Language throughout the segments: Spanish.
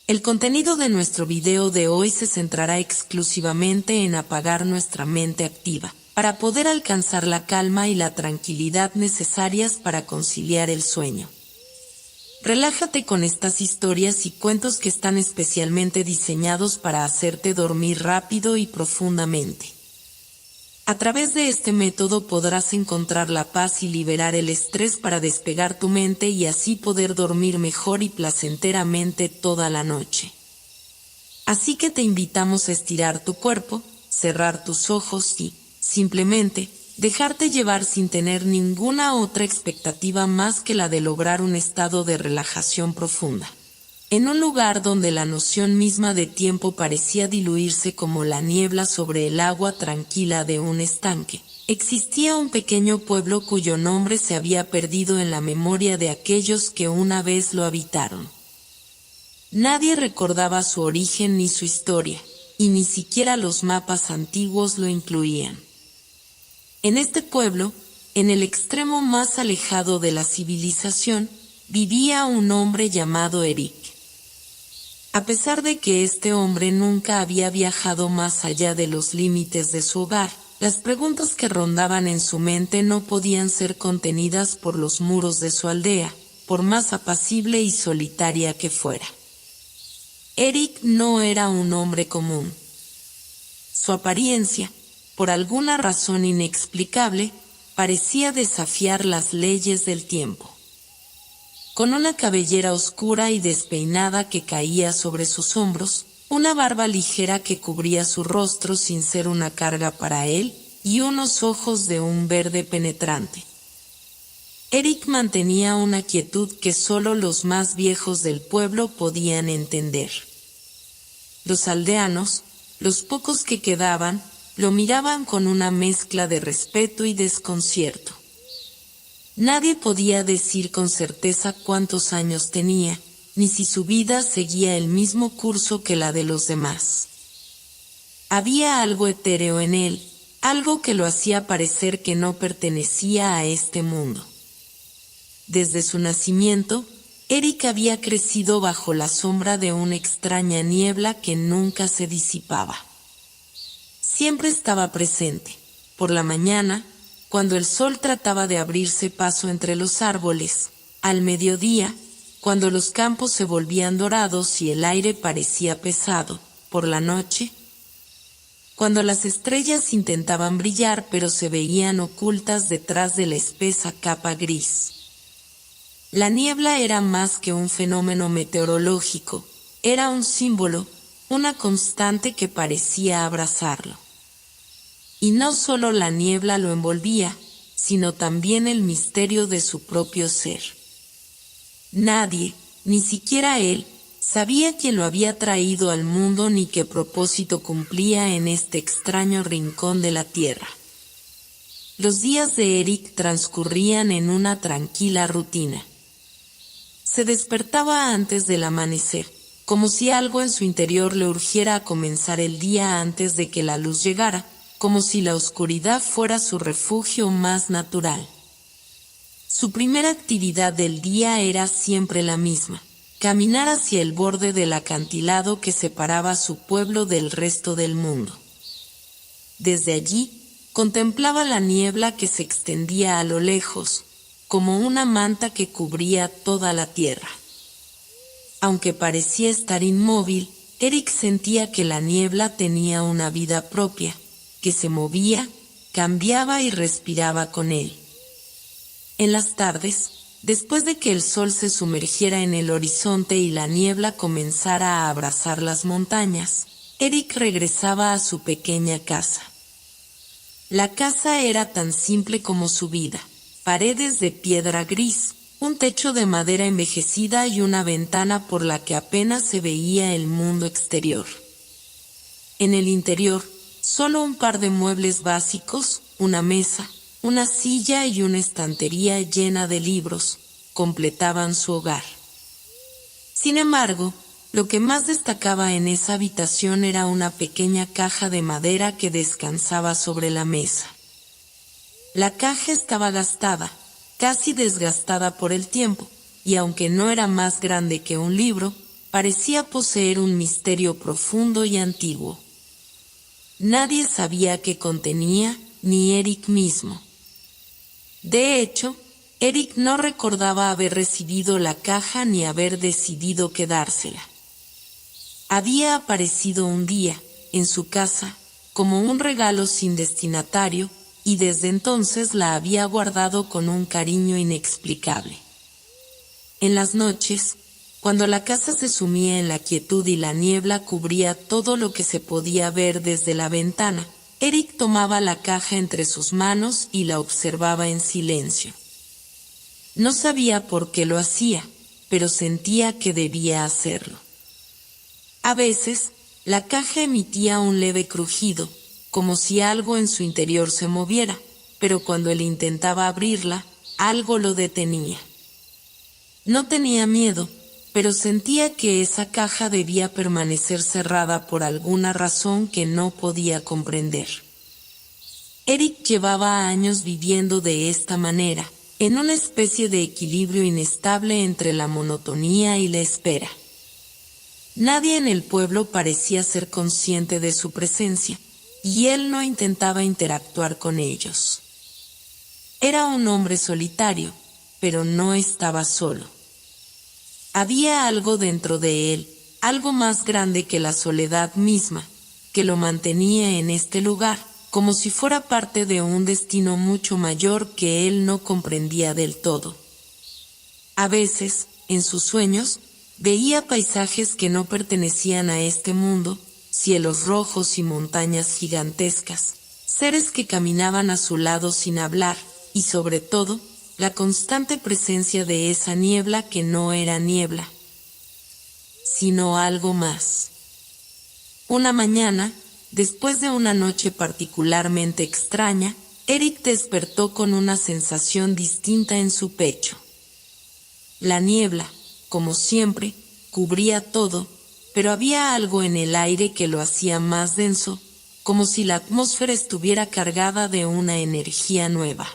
El contenido de nuestro video de hoy se centrará exclusivamente en apagar nuestra mente activa, para poder alcanzar la calma y la tranquilidad necesarias para conciliar el sueño. Relájate con estas historias y cuentos que están especialmente diseñados para hacerte dormir rápido y profundamente. A través de este método podrás encontrar la paz y liberar el estrés para despegar tu mente y así poder dormir mejor y placenteramente toda la noche. Así que te invitamos a estirar tu cuerpo, cerrar tus ojos y, simplemente, dejarte llevar sin tener ninguna otra expectativa más que la de lograr un estado de relajación profunda. En un lugar donde la noción misma de tiempo parecía diluirse como la niebla sobre el agua tranquila de un estanque, existía un pequeño pueblo cuyo nombre se había perdido en la memoria de aquellos que una vez lo habitaron. Nadie recordaba su origen ni su historia, y ni siquiera los mapas antiguos lo incluían. En este pueblo, en el extremo más alejado de la civilización, vivía un hombre llamado Eric. A pesar de que este hombre nunca había viajado más allá de los límites de su hogar, las preguntas que rondaban en su mente no podían ser contenidas por los muros de su aldea, por más apacible y solitaria que fuera. Eric no era un hombre común. Su apariencia, por alguna razón inexplicable, parecía desafiar las leyes del tiempo. Con una cabellera oscura y despeinada que caía sobre sus hombros, una barba ligera que cubría su rostro sin ser una carga para él, y unos ojos de un verde penetrante. Eric mantenía una quietud que solo los más viejos del pueblo podían entender. Los aldeanos, los pocos que quedaban, lo miraban con una mezcla de respeto y desconcierto. Nadie podía decir con certeza cuántos años tenía, ni si su vida seguía el mismo curso que la de los demás. Había algo etéreo en él, algo que lo hacía parecer que no pertenecía a este mundo. Desde su nacimiento, Eric había crecido bajo la sombra de una extraña niebla que nunca se disipaba. Siempre estaba presente, por la mañana, cuando el sol trataba de abrirse paso entre los árboles, al mediodía, cuando los campos se volvían dorados y el aire parecía pesado, por la noche, cuando las estrellas intentaban brillar pero se veían ocultas detrás de la espesa capa gris. La niebla era más que un fenómeno meteorológico, era un símbolo, una constante que parecía abrazarlo. Y no solo la niebla lo envolvía, sino también el misterio de su propio ser. Nadie, ni siquiera él, sabía quién lo había traído al mundo ni qué propósito cumplía en este extraño rincón de la tierra. Los días de Eric transcurrían en una tranquila rutina. Se despertaba antes del amanecer, como si algo en su interior le urgiera a comenzar el día antes de que la luz llegara, como si la oscuridad fuera su refugio más natural. Su primera actividad del día era siempre la misma: caminar hacia el borde del acantilado que separaba su pueblo del resto del mundo. Desde allí, contemplaba la niebla que se extendía a lo lejos, como una manta que cubría toda la tierra. Aunque parecía estar inmóvil, Eric sentía que la niebla tenía una vida propia, que se movía, cambiaba y respiraba con él. En las tardes, después de que el sol se sumergiera en el horizonte y la niebla comenzara a abrazar las montañas, Eric regresaba a su pequeña casa. La casa era tan simple como su vida: paredes de piedra gris, un techo de madera envejecida y una ventana por la que apenas se veía el mundo exterior. En el interior, solo un par de muebles básicos, una mesa, una silla y una estantería llena de libros, completaban su hogar. Sin embargo, lo que más destacaba en esa habitación era una pequeña caja de madera que descansaba sobre la mesa. La caja estaba gastada, casi desgastada por el tiempo, y aunque no era más grande que un libro, parecía poseer un misterio profundo y antiguo. Nadie sabía qué contenía, ni Eric mismo. De hecho, Eric no recordaba haber recibido la caja ni haber decidido quedársela. Había aparecido un día, en su casa, como un regalo sin destinatario, y desde entonces la había guardado con un cariño inexplicable. En las noches, cuando la casa se sumía en la quietud y la niebla cubría todo lo que se podía ver desde la ventana, Eric tomaba la caja entre sus manos y la observaba en silencio. No sabía por qué lo hacía, pero sentía que debía hacerlo. A veces, la caja emitía un leve crujido, como si algo en su interior se moviera, pero cuando él intentaba abrirla, algo lo detenía. No tenía miedo, pero sentía que esa caja debía permanecer cerrada por alguna razón que no podía comprender. Eric llevaba años viviendo de esta manera, en una especie de equilibrio inestable entre la monotonía y la espera. Nadie en el pueblo parecía ser consciente de su presencia, y él no intentaba interactuar con ellos. Era un hombre solitario, pero no estaba solo. Había algo dentro de él, algo más grande que la soledad misma, que lo mantenía en este lugar, como si fuera parte de un destino mucho mayor que él no comprendía del todo. A veces, en sus sueños, veía paisajes que no pertenecían a este mundo, cielos rojos y montañas gigantescas, seres que caminaban a su lado sin hablar, y sobre todo, la constante presencia de esa niebla que no era niebla, sino algo más. Una mañana, después de una noche particularmente extraña, Eric despertó con una sensación distinta en su pecho. La niebla, como siempre, cubría todo, pero había algo en el aire que lo hacía más denso, como si la atmósfera estuviera cargada de una energía nueva.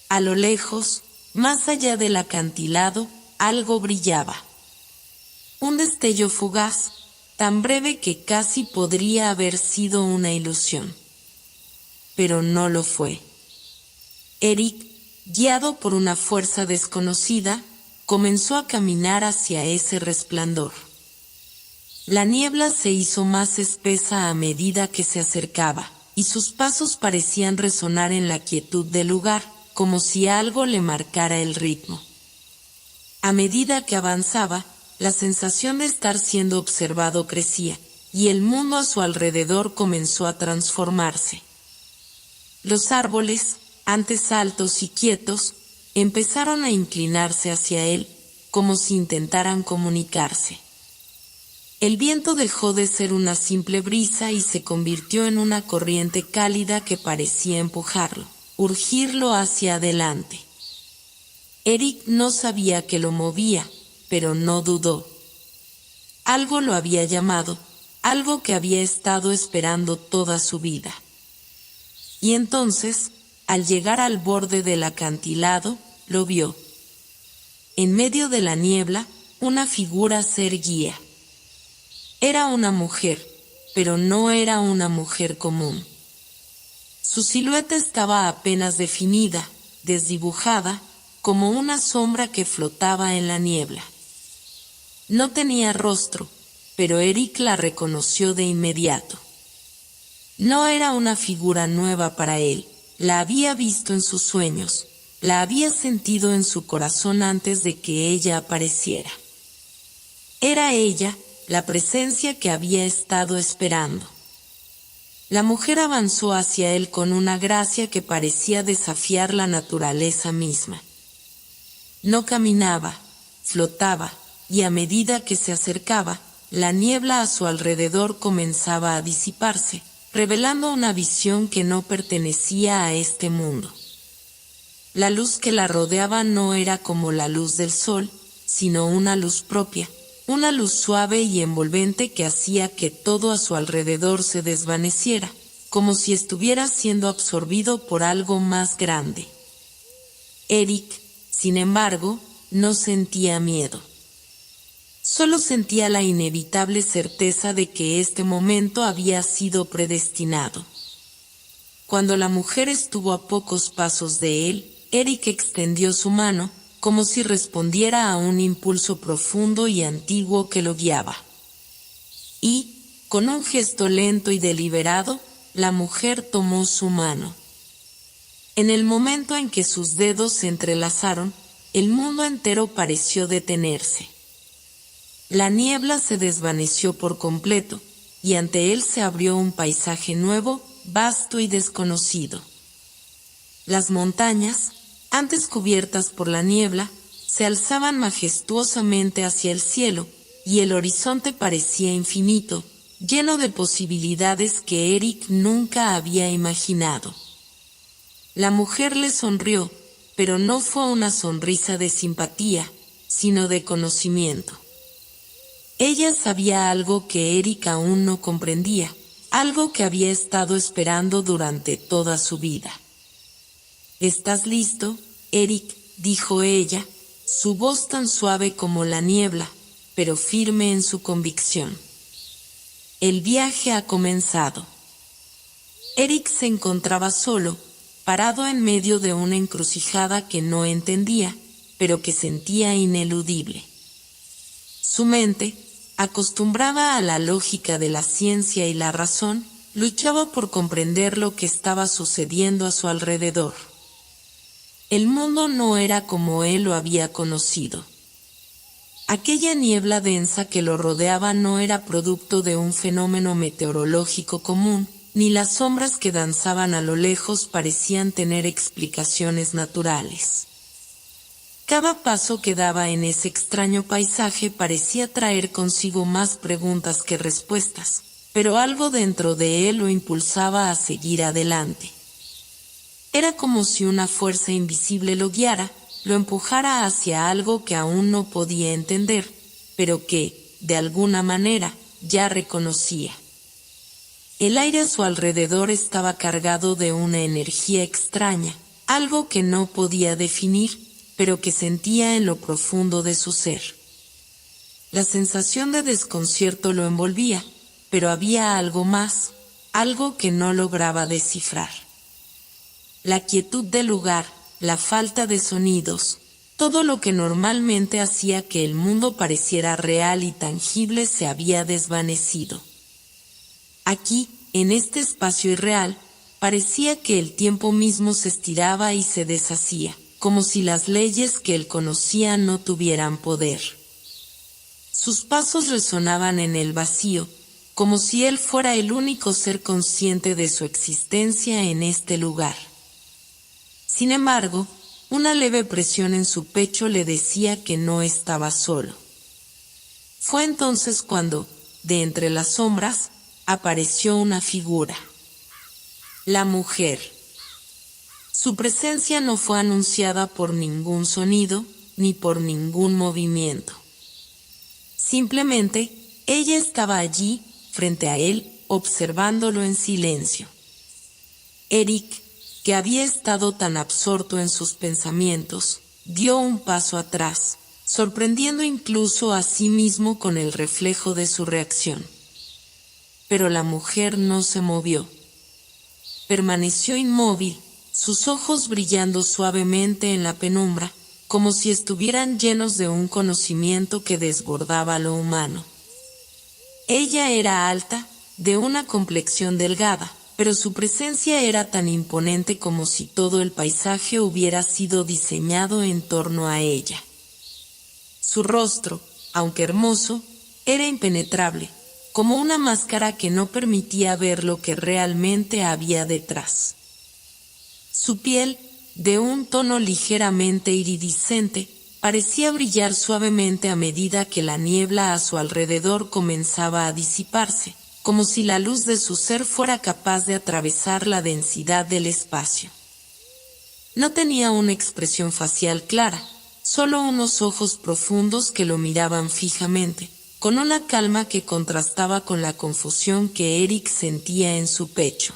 A lo lejos, más allá del acantilado, algo brillaba. Un destello fugaz, tan breve que casi podría haber sido una ilusión. Pero no lo fue. Eric, guiado por una fuerza desconocida, comenzó a caminar hacia ese resplandor. La niebla se hizo más espesa a medida que se acercaba, y sus pasos parecían resonar en la quietud del lugar, como si algo le marcara el ritmo. A medida que avanzaba, la sensación de estar siendo observado crecía, y el mundo a su alrededor comenzó a transformarse. Los árboles, antes altos y quietos, empezaron a inclinarse hacia él, como si intentaran comunicarse. El viento dejó de ser una simple brisa y se convirtió en una corriente cálida que parecía empujarlo, urgirlo hacia adelante. Eric no sabía qué lo movía, pero no dudó. Algo lo había llamado, algo que había estado esperando toda su vida. Y entonces, al llegar al borde del acantilado, lo vio. En medio de la niebla, una figura se erguía. Era una mujer, pero no era una mujer común. Su silueta estaba apenas definida, desdibujada, como una sombra que flotaba en la niebla. No tenía rostro, pero Eric la reconoció de inmediato. No era una figura nueva para él, la había visto en sus sueños, la había sentido en su corazón antes de que ella apareciera. Era ella, la presencia que había estado esperando. La mujer avanzó hacia él con una gracia que parecía desafiar la naturaleza misma. No caminaba, flotaba, y a medida que se acercaba, la niebla a su alrededor comenzaba a disiparse, revelando una visión que no pertenecía a este mundo. La luz que la rodeaba no era como la luz del sol, sino una luz propia, una luz suave y envolvente que hacía que todo a su alrededor se desvaneciera, como si estuviera siendo absorbido por algo más grande. Eric, sin embargo, no sentía miedo. Solo sentía la inevitable certeza de que este momento había sido predestinado. Cuando la mujer estuvo a pocos pasos de él, Eric extendió su mano, como si respondiera a un impulso profundo y antiguo que lo guiaba. Y, con un gesto lento y deliberado, la mujer tomó su mano. En el momento en que sus dedos se entrelazaron, el mundo entero pareció detenerse. La niebla se desvaneció por completo, y ante él se abrió un paisaje nuevo, vasto y desconocido. Las montañas, antes cubiertas por la niebla, se alzaban majestuosamente hacia el cielo, y el horizonte parecía infinito, lleno de posibilidades que Eric nunca había imaginado. La mujer le sonrió, pero no fue una sonrisa de simpatía, sino de conocimiento. Ella sabía algo que Eric aún no comprendía, algo que había estado esperando durante toda su vida. «¿Estás listo, Eric?», dijo ella, su voz tan suave como la niebla, pero firme en su convicción. El viaje ha comenzado. Eric se encontraba solo, parado en medio de una encrucijada que no entendía, pero que sentía ineludible. Su mente, acostumbrada a la lógica de la ciencia y la razón, luchaba por comprender lo que estaba sucediendo a su alrededor. El mundo no era como él lo había conocido. Aquella niebla densa que lo rodeaba no era producto de un fenómeno meteorológico común, ni las sombras que danzaban a lo lejos parecían tener explicaciones naturales. Cada paso que daba en ese extraño paisaje parecía traer consigo más preguntas que respuestas, pero algo dentro de él lo impulsaba a seguir adelante. Era como si una fuerza invisible lo guiara, lo empujara hacia algo que aún no podía entender, pero que, de alguna manera, ya reconocía. El aire a su alrededor estaba cargado de una energía extraña, algo que no podía definir, pero que sentía en lo profundo de su ser. La sensación de desconcierto lo envolvía, pero había algo más, algo que no lograba descifrar. La quietud del lugar, la falta de sonidos, todo lo que normalmente hacía que el mundo pareciera real y tangible se había desvanecido. Aquí, en este espacio irreal, parecía que el tiempo mismo se estiraba y se deshacía, como si las leyes que él conocía no tuvieran poder. Sus pasos resonaban en el vacío, como si él fuera el único ser consciente de su existencia en este lugar. Sin embargo, una leve presión en su pecho le decía que no estaba solo. Fue entonces cuando, de entre las sombras, apareció una figura. La mujer. Su presencia no fue anunciada por ningún sonido, ni por ningún movimiento. Simplemente, ella estaba allí, frente a él, observándolo en silencio. Eric, que había estado tan absorto en sus pensamientos, dio un paso atrás, sorprendiendo incluso a sí mismo con el reflejo de su reacción. Pero la mujer no se movió. Permaneció inmóvil, sus ojos brillando suavemente en la penumbra, como si estuvieran llenos de un conocimiento que desbordaba lo humano. Ella era alta, de una complexión delgada, pero su presencia era tan imponente como si todo el paisaje hubiera sido diseñado en torno a ella. Su rostro, aunque hermoso, era impenetrable, como una máscara que no permitía ver lo que realmente había detrás. Su piel, de un tono ligeramente iridiscente, parecía brillar suavemente a medida que la niebla a su alrededor comenzaba a disiparse, como si la luz de su ser fuera capaz de atravesar la densidad del espacio. No tenía una expresión facial clara, solo unos ojos profundos que lo miraban fijamente, con una calma que contrastaba con la confusión que Eric sentía en su pecho.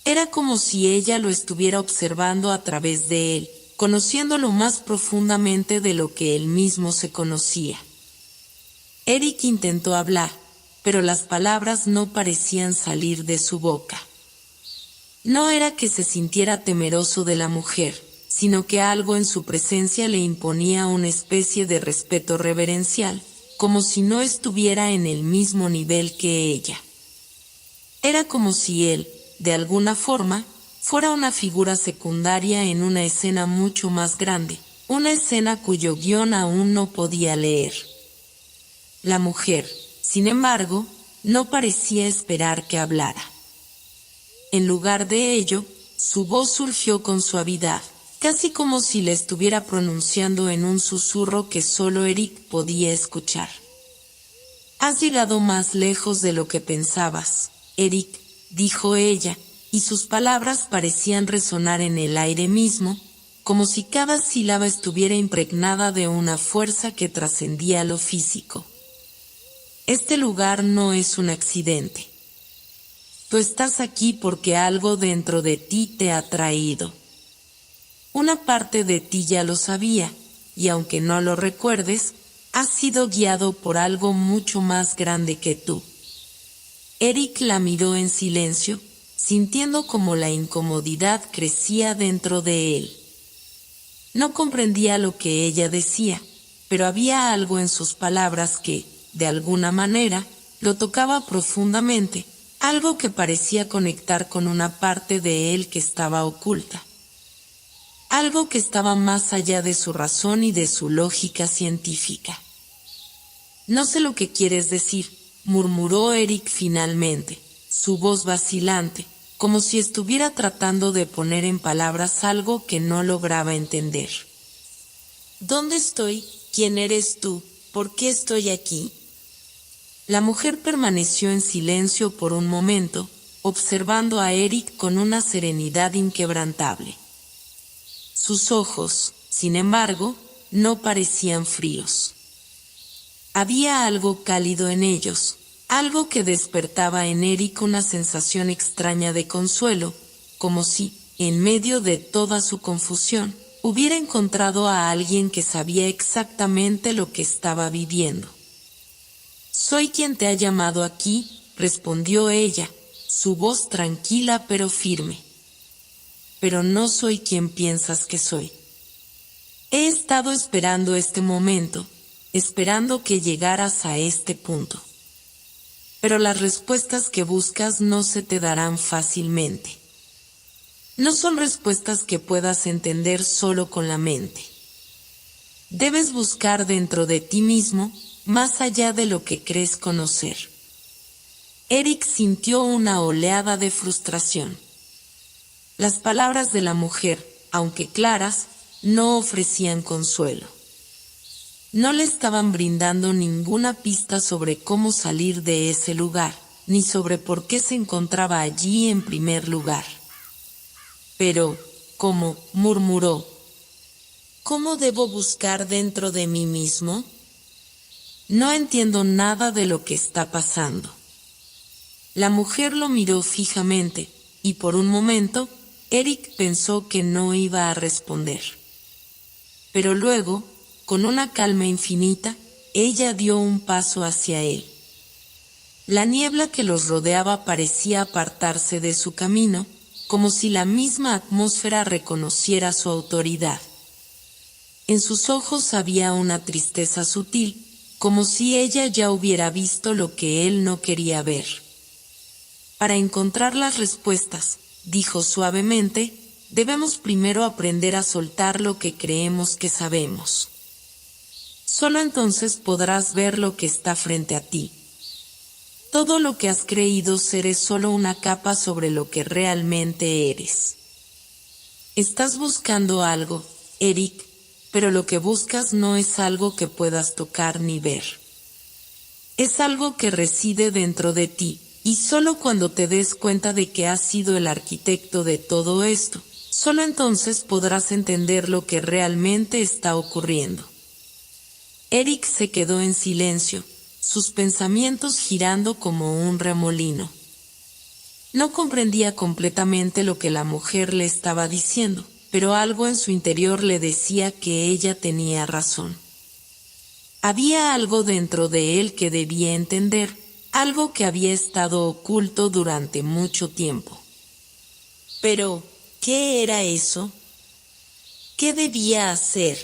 Era como si ella lo estuviera observando a través de él, conociéndolo más profundamente de lo que él mismo se conocía. Eric intentó hablar, pero las palabras no parecían salir de su boca. No era que se sintiera temeroso de la mujer, sino que algo en su presencia le imponía una especie de respeto reverencial, como si no estuviera en el mismo nivel que ella. Era como si él, de alguna forma, fuera una figura secundaria en una escena mucho más grande, una escena cuyo guión aún no podía leer. La mujer, sin embargo, no parecía esperar que hablara. En lugar de ello, su voz surgió con suavidad, casi como si le estuviera pronunciando en un susurro que solo Eric podía escuchar. «Has llegado más lejos de lo que pensabas, Eric», dijo ella, y sus palabras parecían resonar en el aire mismo, como si cada sílaba estuviera impregnada de una fuerza que trascendía lo físico. «Este lugar no es un accidente. Tú estás aquí porque algo dentro de ti te ha traído. Una parte de ti ya lo sabía, y aunque no lo recuerdes, has sido guiado por algo mucho más grande que tú». Eric la miró en silencio, sintiendo como la incomodidad crecía dentro de él. No comprendía lo que ella decía, pero había algo en sus palabras que, de alguna manera, lo tocaba profundamente, algo que parecía conectar con una parte de él que estaba oculta. Algo que estaba más allá de su razón y de su lógica científica. «No sé lo que quieres decir», murmuró Eric finalmente, su voz vacilante, como si estuviera tratando de poner en palabras algo que no lograba entender. «¿Dónde estoy? ¿Quién eres tú? ¿Por qué estoy aquí?» La mujer permaneció en silencio por un momento, observando a Eric con una serenidad inquebrantable. Sus ojos, sin embargo, no parecían fríos. Había algo cálido en ellos, algo que despertaba en Eric una sensación extraña de consuelo, como si, en medio de toda su confusión, hubiera encontrado a alguien que sabía exactamente lo que estaba viviendo. «Soy quien te ha llamado aquí», respondió ella, su voz tranquila pero firme. «Pero no soy quien piensas que soy. He estado esperando este momento, esperando que llegaras a este punto. Pero las respuestas que buscas no se te darán fácilmente. No son respuestas que puedas entender solo con la mente. Debes buscar dentro de ti mismo, más allá de lo que crees conocer». Eric sintió una oleada de frustración. Las palabras de la mujer, aunque claras, no ofrecían consuelo. No le estaban brindando ninguna pista sobre cómo salir de ese lugar, ni sobre por qué se encontraba allí en primer lugar. «Pero, ¿cómo?», murmuró. «¿Cómo debo buscar dentro de mí mismo? No entiendo nada de lo que está pasando». La mujer lo miró fijamente, y por un momento, Eric pensó que no iba a responder. Pero luego, con una calma infinita, ella dio un paso hacia él. La niebla que los rodeaba parecía apartarse de su camino, como si la misma atmósfera reconociera su autoridad. En sus ojos había una tristeza sutil, como si ella ya hubiera visto lo que él no quería ver. «Para encontrar las respuestas», dijo suavemente, «debemos primero aprender a soltar lo que creemos que sabemos. Solo entonces podrás ver lo que está frente a ti. Todo lo que has creído ser es solo una capa sobre lo que realmente eres. Estás buscando algo, Eric, pero lo que buscas no es algo que puedas tocar ni ver. Es algo que reside dentro de ti, y solo cuando te des cuenta de que has sido el arquitecto de todo esto, solo entonces podrás entender lo que realmente está ocurriendo». Eric se quedó en silencio, sus pensamientos girando como un remolino. No comprendía completamente lo que la mujer le estaba diciendo, pero algo en su interior le decía que ella tenía razón. Había algo dentro de él que debía entender, algo que había estado oculto durante mucho tiempo. Pero, ¿qué era eso? ¿Qué debía hacer?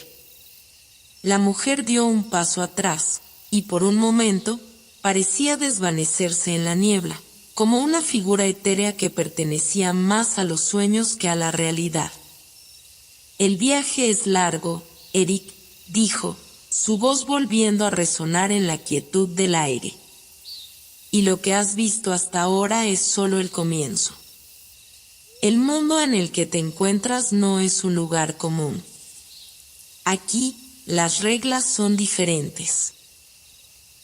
La mujer dio un paso atrás, y por un momento, parecía desvanecerse en la niebla, como una figura etérea que pertenecía más a los sueños que a la realidad. El viaje es largo, Eric, dijo, su voz volviendo a resonar en la quietud del aire. Y lo que has visto hasta ahora es solo el comienzo. El mundo en el que te encuentras no es un lugar común. Aquí, las reglas son diferentes.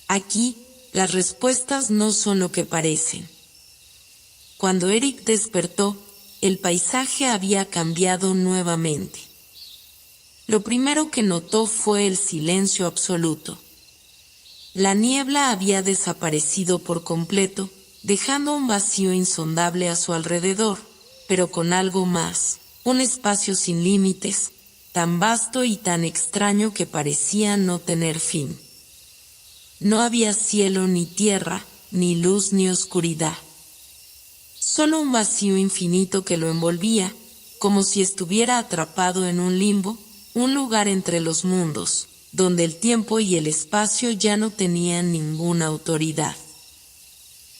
Aquí, las respuestas no son lo que parecen. Cuando Eric despertó, el paisaje había cambiado nuevamente. Lo primero que notó fue el silencio absoluto. La niebla había desaparecido por completo, dejando un vacío insondable a su alrededor, pero con algo más, un espacio sin límites, tan vasto y tan extraño que parecía no tener fin. No había cielo ni tierra, ni luz ni oscuridad. Solo un vacío infinito que lo envolvía, como si estuviera atrapado en un limbo, un lugar entre los mundos, donde el tiempo y el espacio ya no tenían ninguna autoridad.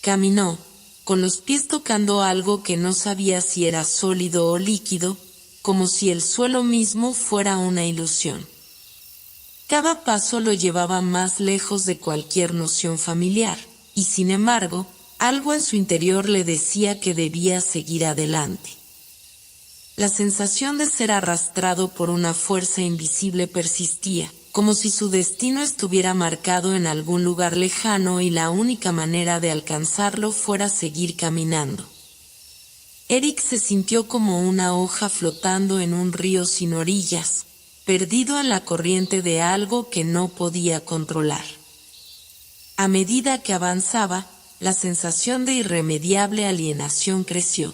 Caminó, con los pies tocando algo que no sabía si era sólido o líquido, como si el suelo mismo fuera una ilusión. Cada paso lo llevaba más lejos de cualquier noción familiar, y sin embargo, algo en su interior le decía que debía seguir adelante. La sensación de ser arrastrado por una fuerza invisible persistía, como si su destino estuviera marcado en algún lugar lejano y la única manera de alcanzarlo fuera seguir caminando. Eric se sintió como una hoja flotando en un río sin orillas, perdido en la corriente de algo que no podía controlar. A medida que avanzaba, la sensación de irremediable alienación creció.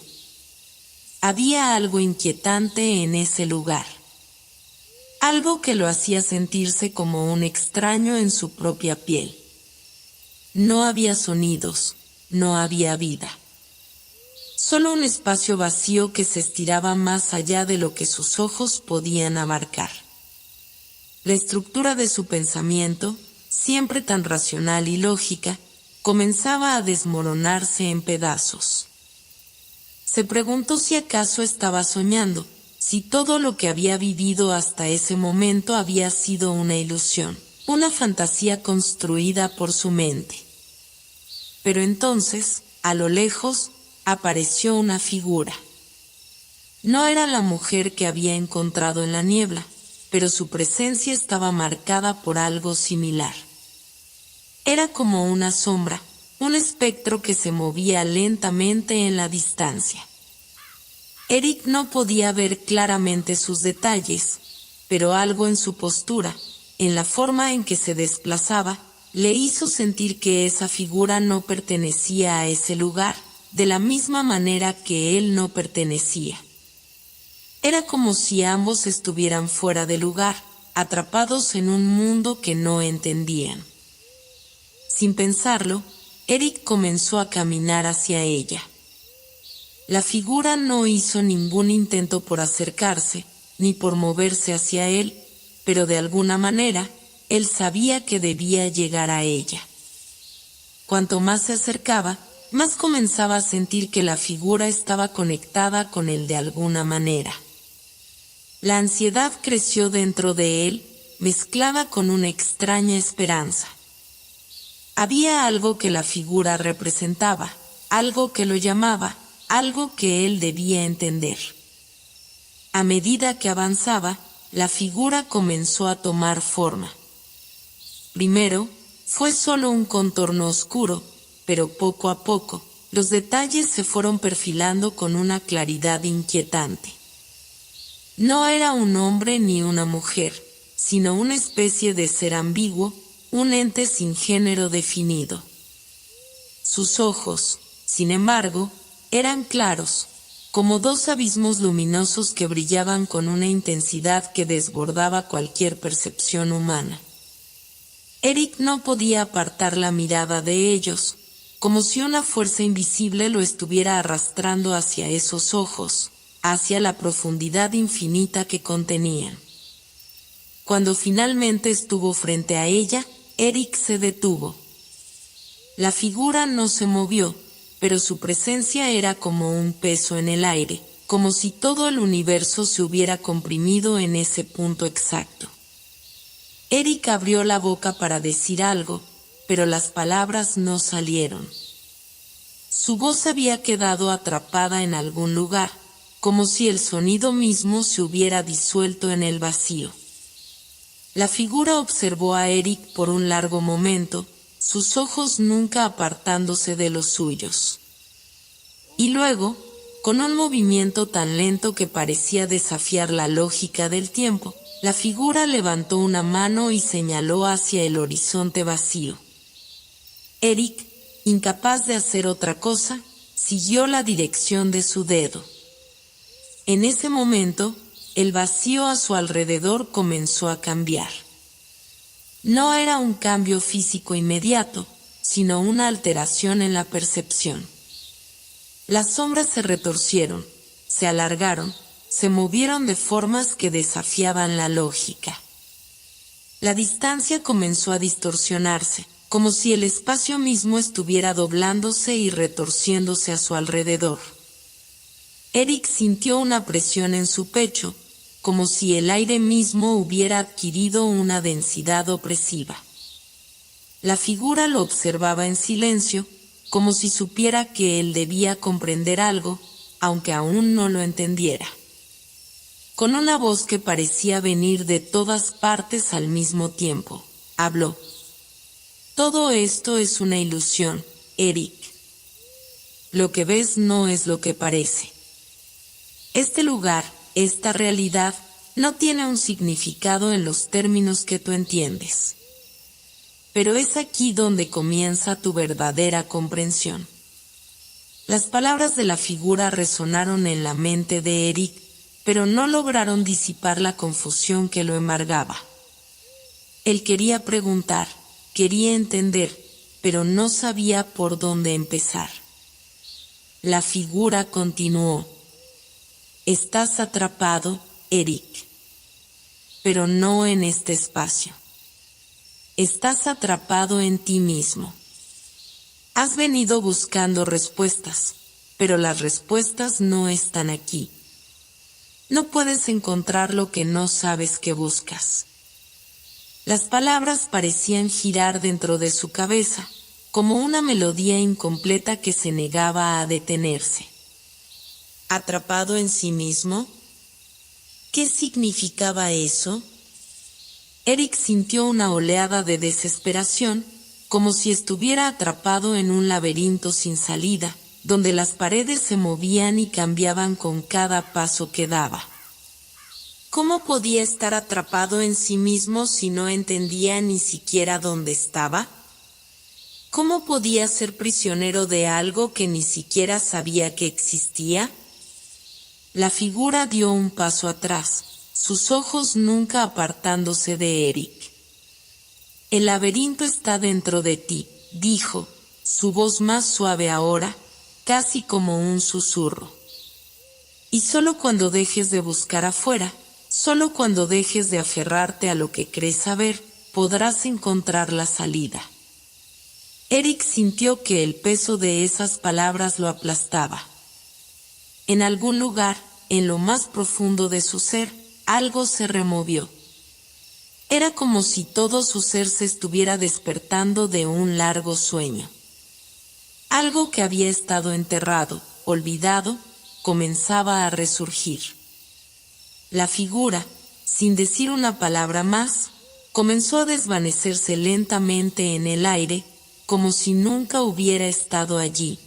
Había algo inquietante en ese lugar. Algo que lo hacía sentirse como un extraño en su propia piel. No había sonidos, no había vida. Solo un espacio vacío que se estiraba más allá de lo que sus ojos podían abarcar. La estructura de su pensamiento, siempre tan racional y lógica, comenzaba a desmoronarse en pedazos. Se preguntó si acaso estaba soñando, si todo lo que había vivido hasta ese momento había sido una ilusión, una fantasía construida por su mente. Pero entonces, a lo lejos, apareció una figura. No era la mujer que había encontrado en la niebla, pero su presencia estaba marcada por algo similar. Era como una sombra, un espectro que se movía lentamente en la distancia. Eric no podía ver claramente sus detalles, pero algo en su postura, en la forma en que se desplazaba, le hizo sentir que esa figura no pertenecía a ese lugar, de la misma manera que él no pertenecía. Era como si ambos estuvieran fuera de lugar, atrapados en un mundo que no entendían. Sin pensarlo, Eric comenzó a caminar hacia ella. La figura no hizo ningún intento por acercarse, ni por moverse hacia él, pero de alguna manera, él sabía que debía llegar a ella. Cuanto más se acercaba, más comenzaba a sentir que la figura estaba conectada con él de alguna manera. La ansiedad creció dentro de él, mezclada con una extraña esperanza. Había algo que la figura representaba, algo que lo llamaba, algo que él debía entender. A medida que avanzaba, la figura comenzó a tomar forma. Primero, fue solo un contorno oscuro, pero poco a poco, los detalles se fueron perfilando con una claridad inquietante. No era un hombre ni una mujer, sino una especie de ser ambiguo, un ente sin género definido. Sus ojos, sin embargo, eran claros, como dos abismos luminosos que brillaban con una intensidad que desbordaba cualquier percepción humana. Eric no podía apartar la mirada de ellos, como si una fuerza invisible lo estuviera arrastrando hacia esos ojos, hacia la profundidad infinita que contenían. Cuando finalmente estuvo frente a ella, Eric se detuvo. La figura no se movió, pero su presencia era como un peso en el aire, como si todo el universo se hubiera comprimido en ese punto exacto. Eric abrió la boca para decir algo, pero las palabras no salieron. Su voz había quedado atrapada en algún lugar, como si el sonido mismo se hubiera disuelto en el vacío. La figura observó a Eric por un largo momento, sus ojos nunca apartándose de los suyos. Y luego, con un movimiento tan lento que parecía desafiar la lógica del tiempo, la figura levantó una mano y señaló hacia el horizonte vacío. Eric, incapaz de hacer otra cosa, siguió la dirección de su dedo. En ese momento, el vacío a su alrededor comenzó a cambiar. No era un cambio físico inmediato, sino una alteración en la percepción. Las sombras se retorcieron, se alargaron, se movieron de formas que desafiaban la lógica. La distancia comenzó a distorsionarse, como si el espacio mismo estuviera doblándose y retorciéndose a su alrededor. Eric sintió una presión en su pecho, como si el aire mismo hubiera adquirido una densidad opresiva. La figura lo observaba en silencio, como si supiera que él debía comprender algo, aunque aún no lo entendiera. Con una voz que parecía venir de todas partes al mismo tiempo, habló. Todo esto es una ilusión, Eric. Lo que ves no es lo que parece. Este lugar, esta realidad, no tiene un significado en los términos que tú entiendes. Pero es aquí donde comienza tu verdadera comprensión. Las palabras de la figura resonaron en la mente de Eric, pero no lograron disipar la confusión que lo embargaba. Él quería preguntar, quería entender, pero no sabía por dónde empezar. La figura continuó. Estás atrapado, Eric. Pero no en este espacio. Estás atrapado en ti mismo. Has venido buscando respuestas, pero las respuestas no están aquí. No puedes encontrar lo que no sabes que buscas. Las palabras parecían girar dentro de su cabeza, como una melodía incompleta que se negaba a detenerse. ¿Atrapado en sí mismo? ¿Qué significaba eso? Eric sintió una oleada de desesperación, como si estuviera atrapado en un laberinto sin salida, donde las paredes se movían y cambiaban con cada paso que daba. ¿Cómo podía estar atrapado en sí mismo si no entendía ni siquiera dónde estaba? ¿Cómo podía ser prisionero de algo que ni siquiera sabía que existía? La figura dio un paso atrás, sus ojos nunca apartándose de Eric. El laberinto está dentro de ti, dijo, su voz más suave ahora, casi como un susurro. Y solo cuando dejes de buscar afuera, solo cuando dejes de aferrarte a lo que crees saber, podrás encontrar la salida. Eric sintió que el peso de esas palabras lo aplastaba. En algún lugar, en lo más profundo de su ser, algo se removió. Era como si todo su ser se estuviera despertando de un largo sueño. Algo que había estado enterrado, olvidado, comenzaba a resurgir. La figura, sin decir una palabra más, comenzó a desvanecerse lentamente en el aire, como si nunca hubiera estado allí.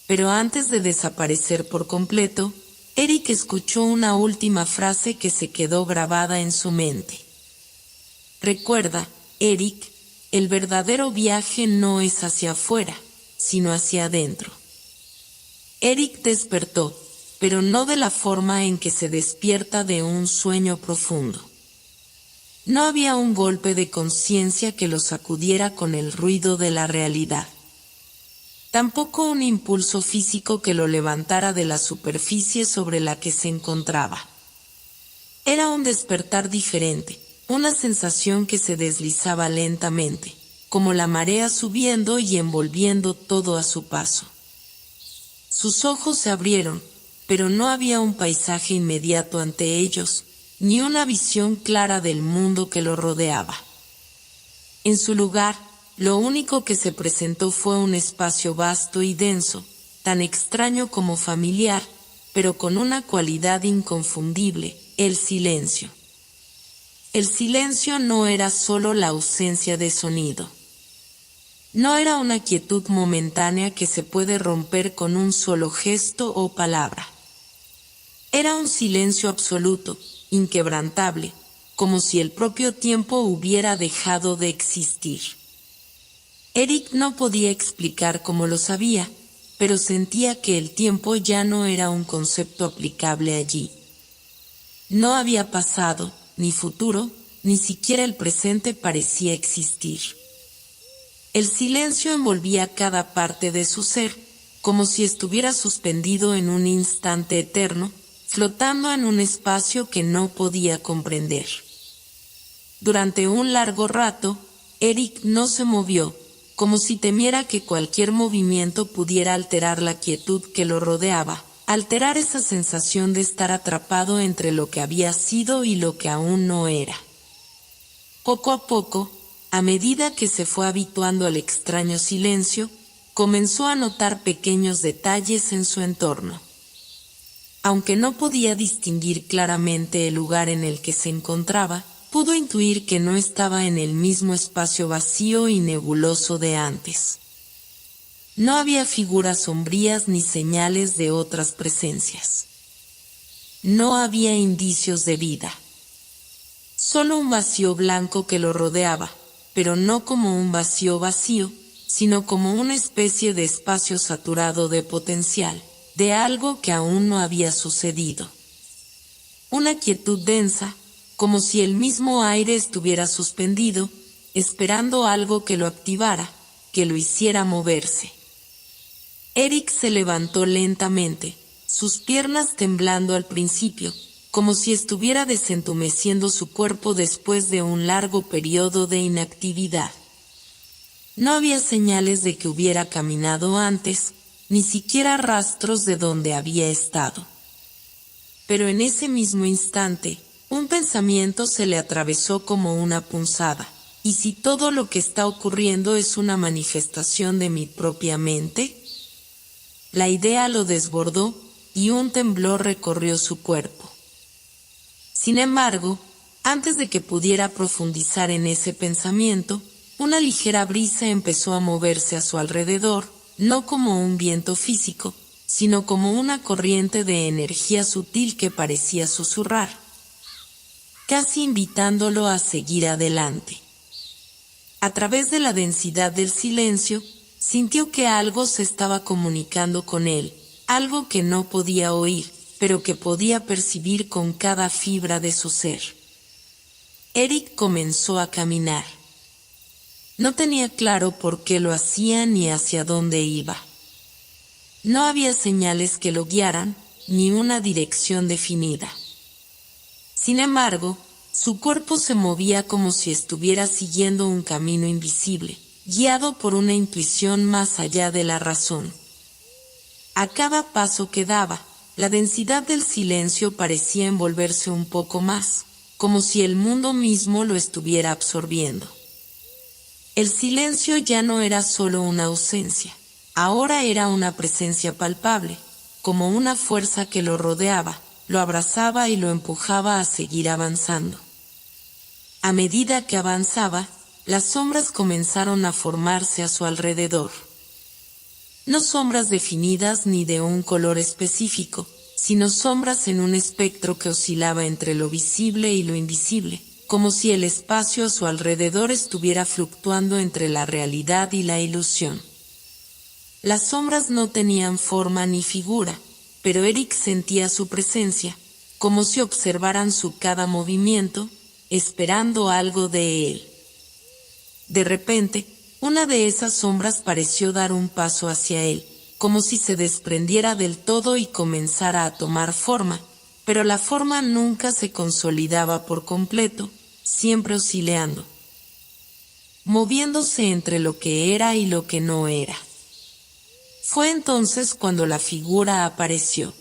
Pero antes de desaparecer por completo, Eric escuchó una última frase que se quedó grabada en su mente. Recuerda, Eric, el verdadero viaje no es hacia afuera, sino hacia adentro. Eric despertó, pero no de la forma en que se despierta de un sueño profundo. No había un golpe de conciencia que lo sacudiera con el ruido de la realidad. Tampoco un impulso físico que lo levantara de la superficie sobre la que se encontraba. Era un despertar diferente, una sensación que se deslizaba lentamente, como la marea subiendo y envolviendo todo a su paso. Sus ojos se abrieron, pero no había un paisaje inmediato ante ellos, ni una visión clara del mundo que lo rodeaba. En su lugar, lo único que se presentó fue un espacio vasto y denso, tan extraño como familiar, pero con una cualidad inconfundible: el silencio. El silencio no era solo la ausencia de sonido. No era una quietud momentánea que se puede romper con un solo gesto o palabra. Era un silencio absoluto, inquebrantable, como si el propio tiempo hubiera dejado de existir. Eric no podía explicar cómo lo sabía, pero sentía que el tiempo ya no era un concepto aplicable allí. No había pasado, ni futuro, ni siquiera el presente parecía existir. El silencio envolvía cada parte de su ser, como si estuviera suspendido en un instante eterno, flotando en un espacio que no podía comprender. Durante un largo rato, Eric no se movió, como si temiera que cualquier movimiento pudiera alterar la quietud que lo rodeaba, alterar esa sensación de estar atrapado entre lo que había sido y lo que aún no era. Poco a poco, a medida que se fue habituando al extraño silencio, comenzó a notar pequeños detalles en su entorno. Aunque no podía distinguir claramente el lugar en el que se encontraba, pudo intuir que no estaba en el mismo espacio vacío y nebuloso de antes. No había figuras sombrías ni señales de otras presencias. No había indicios de vida. Solo un vacío blanco que lo rodeaba, pero no como un vacío vacío, sino como una especie de espacio saturado de potencial, de algo que aún no había sucedido. Una quietud densa, como si el mismo aire estuviera suspendido, esperando algo que lo activara, que lo hiciera moverse. Eric se levantó lentamente, sus piernas temblando al principio, como si estuviera desentumeciendo su cuerpo después de un largo periodo de inactividad. No había señales de que hubiera caminado antes, ni siquiera rastros de donde había estado. Pero en ese mismo instante, un pensamiento se le atravesó como una punzada. ¿Y si todo lo que está ocurriendo es una manifestación de mi propia mente? La idea lo desbordó y un temblor recorrió su cuerpo. Sin embargo, antes de que pudiera profundizar en ese pensamiento, una ligera brisa empezó a moverse a su alrededor, no como un viento físico, sino como una corriente de energía sutil que parecía susurrar, casi invitándolo a seguir adelante. A través de la densidad del silencio, sintió que algo se estaba comunicando con él, algo que no podía oír, pero que podía percibir con cada fibra de su ser. Eric comenzó a caminar. No tenía claro por qué lo hacía ni hacia dónde iba. No había señales que lo guiaran, ni una dirección definida. Sin embargo, su cuerpo se movía como si estuviera siguiendo un camino invisible, guiado por una intuición más allá de la razón. A cada paso que daba, la densidad del silencio parecía envolverse un poco más, como si el mundo mismo lo estuviera absorbiendo. El silencio ya no era solo una ausencia, ahora era una presencia palpable, como una fuerza que lo rodeaba, lo abrazaba y lo empujaba a seguir avanzando. A medida que avanzaba, las sombras comenzaron a formarse a su alrededor. No sombras definidas ni de un color específico, sino sombras en un espectro que oscilaba entre lo visible y lo invisible, como si el espacio a su alrededor estuviera fluctuando entre la realidad y la ilusión. Las sombras no tenían forma ni figura, pero Eric sentía su presencia, como si observaran su cada movimiento, esperando algo de él. De repente, una de esas sombras pareció dar un paso hacia él, como si se desprendiera del todo y comenzara a tomar forma, pero la forma nunca se consolidaba por completo, siempre oscilando, moviéndose entre lo que era y lo que no era. Fue entonces cuando la figura apareció.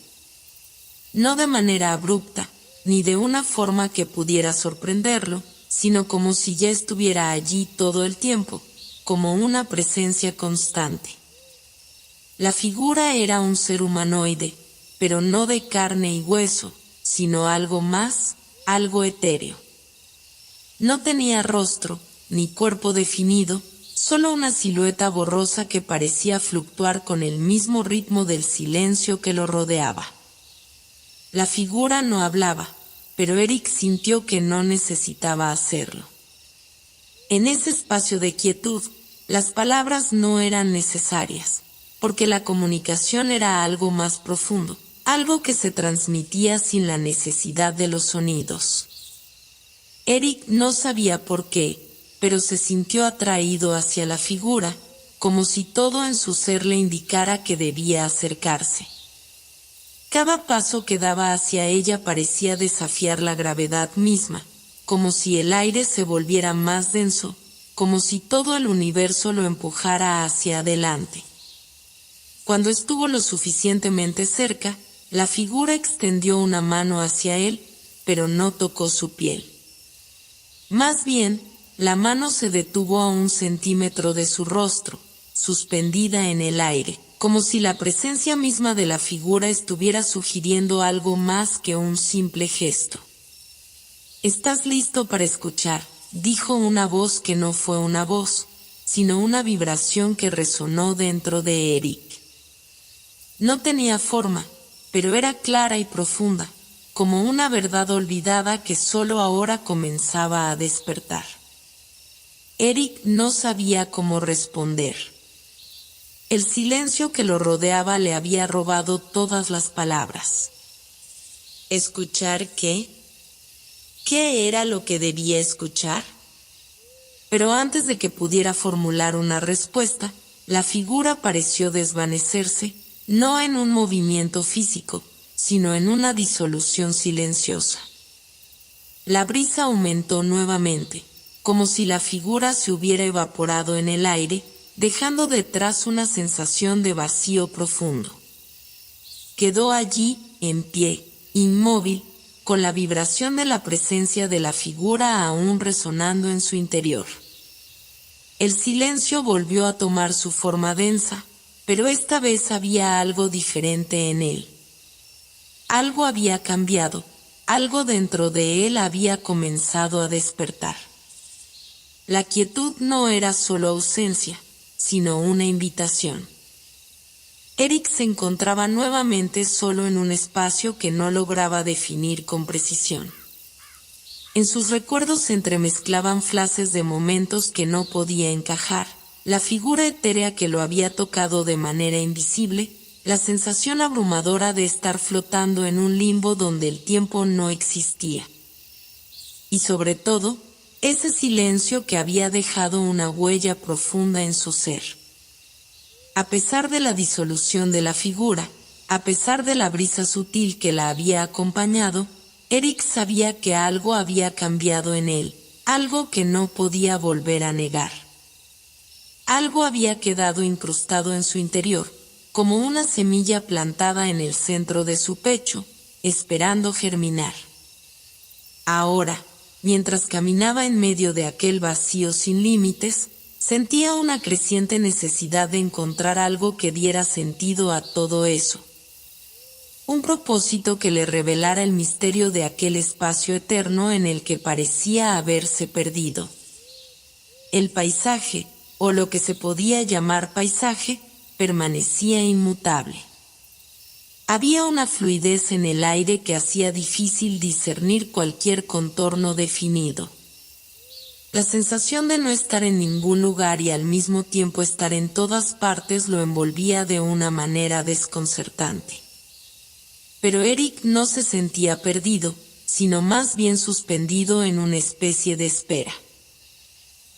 No de manera abrupta, ni de una forma que pudiera sorprenderlo, sino como si ya estuviera allí todo el tiempo, como una presencia constante. La figura era un ser humanoide, pero no de carne y hueso, sino algo más, algo etéreo. No tenía rostro, ni cuerpo definido, solo una silueta borrosa que parecía fluctuar con el mismo ritmo del silencio que lo rodeaba. La figura no hablaba, pero Eric sintió que no necesitaba hacerlo. En ese espacio de quietud, las palabras no eran necesarias, porque la comunicación era algo más profundo, algo que se transmitía sin la necesidad de los sonidos. Eric no sabía por qué, pero se sintió atraído hacia la figura, como si todo en su ser le indicara que debía acercarse. Cada paso que daba hacia ella parecía desafiar la gravedad misma, como si el aire se volviera más denso, como si todo el universo lo empujara hacia adelante. Cuando estuvo lo suficientemente cerca, la figura extendió una mano hacia él, pero no tocó su piel. Más bien, la mano se detuvo a 1 centímetro de su rostro, suspendida en el aire, como si la presencia misma de la figura estuviera sugiriendo algo más que un simple gesto. «¿Estás listo para escuchar?», dijo una voz que no fue una voz, sino una vibración que resonó dentro de Eric. No tenía forma, pero era clara y profunda, como una verdad olvidada que solo ahora comenzaba a despertar. Eric no sabía cómo responder. El silencio que lo rodeaba le había robado todas las palabras. ¿Escuchar qué? ¿Qué era lo que debía escuchar? Pero antes de que pudiera formular una respuesta, la figura pareció desvanecerse, no en un movimiento físico, sino en una disolución silenciosa. La brisa aumentó nuevamente, como si la figura se hubiera evaporado en el aire, dejando detrás una sensación de vacío profundo. Quedó allí, en pie, inmóvil, con la vibración de la presencia de la figura aún resonando en su interior. El silencio volvió a tomar su forma densa, pero esta vez había algo diferente en él. Algo había cambiado, algo dentro de él había comenzado a despertar. La quietud no era solo ausencia, sino una invitación. Eric se encontraba nuevamente solo en un espacio que no lograba definir con precisión. En sus recuerdos se entremezclaban flashes de momentos que no podía encajar, la figura etérea que lo había tocado de manera invisible, la sensación abrumadora de estar flotando en un limbo donde el tiempo no existía. Y sobre todo, ese silencio que había dejado una huella profunda en su ser. A pesar de la disolución de la figura, a pesar de la brisa sutil que la había acompañado, Eric sabía que algo había cambiado en él, algo que no podía volver a negar. Algo había quedado incrustado en su interior, como una semilla plantada en el centro de su pecho, esperando germinar. Ahora, mientras caminaba en medio de aquel vacío sin límites, sentía una creciente necesidad de encontrar algo que diera sentido a todo eso. Un propósito que le revelara el misterio de aquel espacio eterno en el que parecía haberse perdido. El paisaje, o lo que se podía llamar paisaje, permanecía inmutable. Había una fluidez en el aire que hacía difícil discernir cualquier contorno definido. La sensación de no estar en ningún lugar y al mismo tiempo estar en todas partes lo envolvía de una manera desconcertante. Pero Eric no se sentía perdido, sino más bien suspendido en una especie de espera.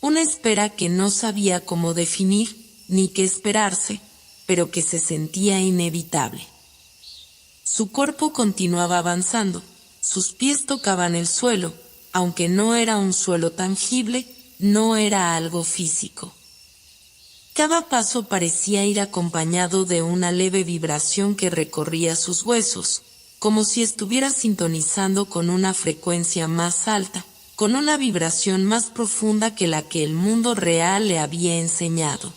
Una espera que no sabía cómo definir, ni qué esperarse, pero que se sentía inevitable. Su cuerpo continuaba avanzando, sus pies tocaban el suelo, aunque no era un suelo tangible, no era algo físico. Cada paso parecía ir acompañado de una leve vibración que recorría sus huesos, como si estuviera sintonizando con una frecuencia más alta, con una vibración más profunda que la que el mundo real le había enseñado.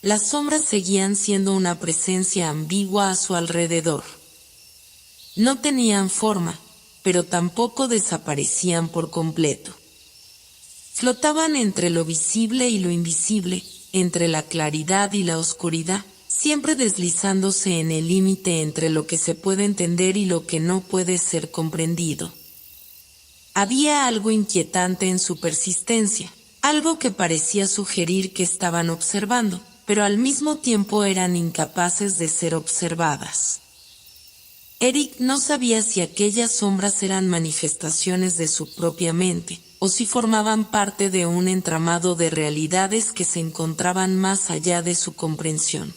Las sombras seguían siendo una presencia ambigua a su alrededor. No tenían forma, pero tampoco desaparecían por completo. Flotaban entre lo visible y lo invisible, entre la claridad y la oscuridad, siempre deslizándose en el límite entre lo que se puede entender y lo que no puede ser comprendido. Había algo inquietante en su persistencia, algo que parecía sugerir que estaban observando, pero al mismo tiempo eran incapaces de ser observadas. Eric no sabía si aquellas sombras eran manifestaciones de su propia mente, o si formaban parte de un entramado de realidades que se encontraban más allá de su comprensión.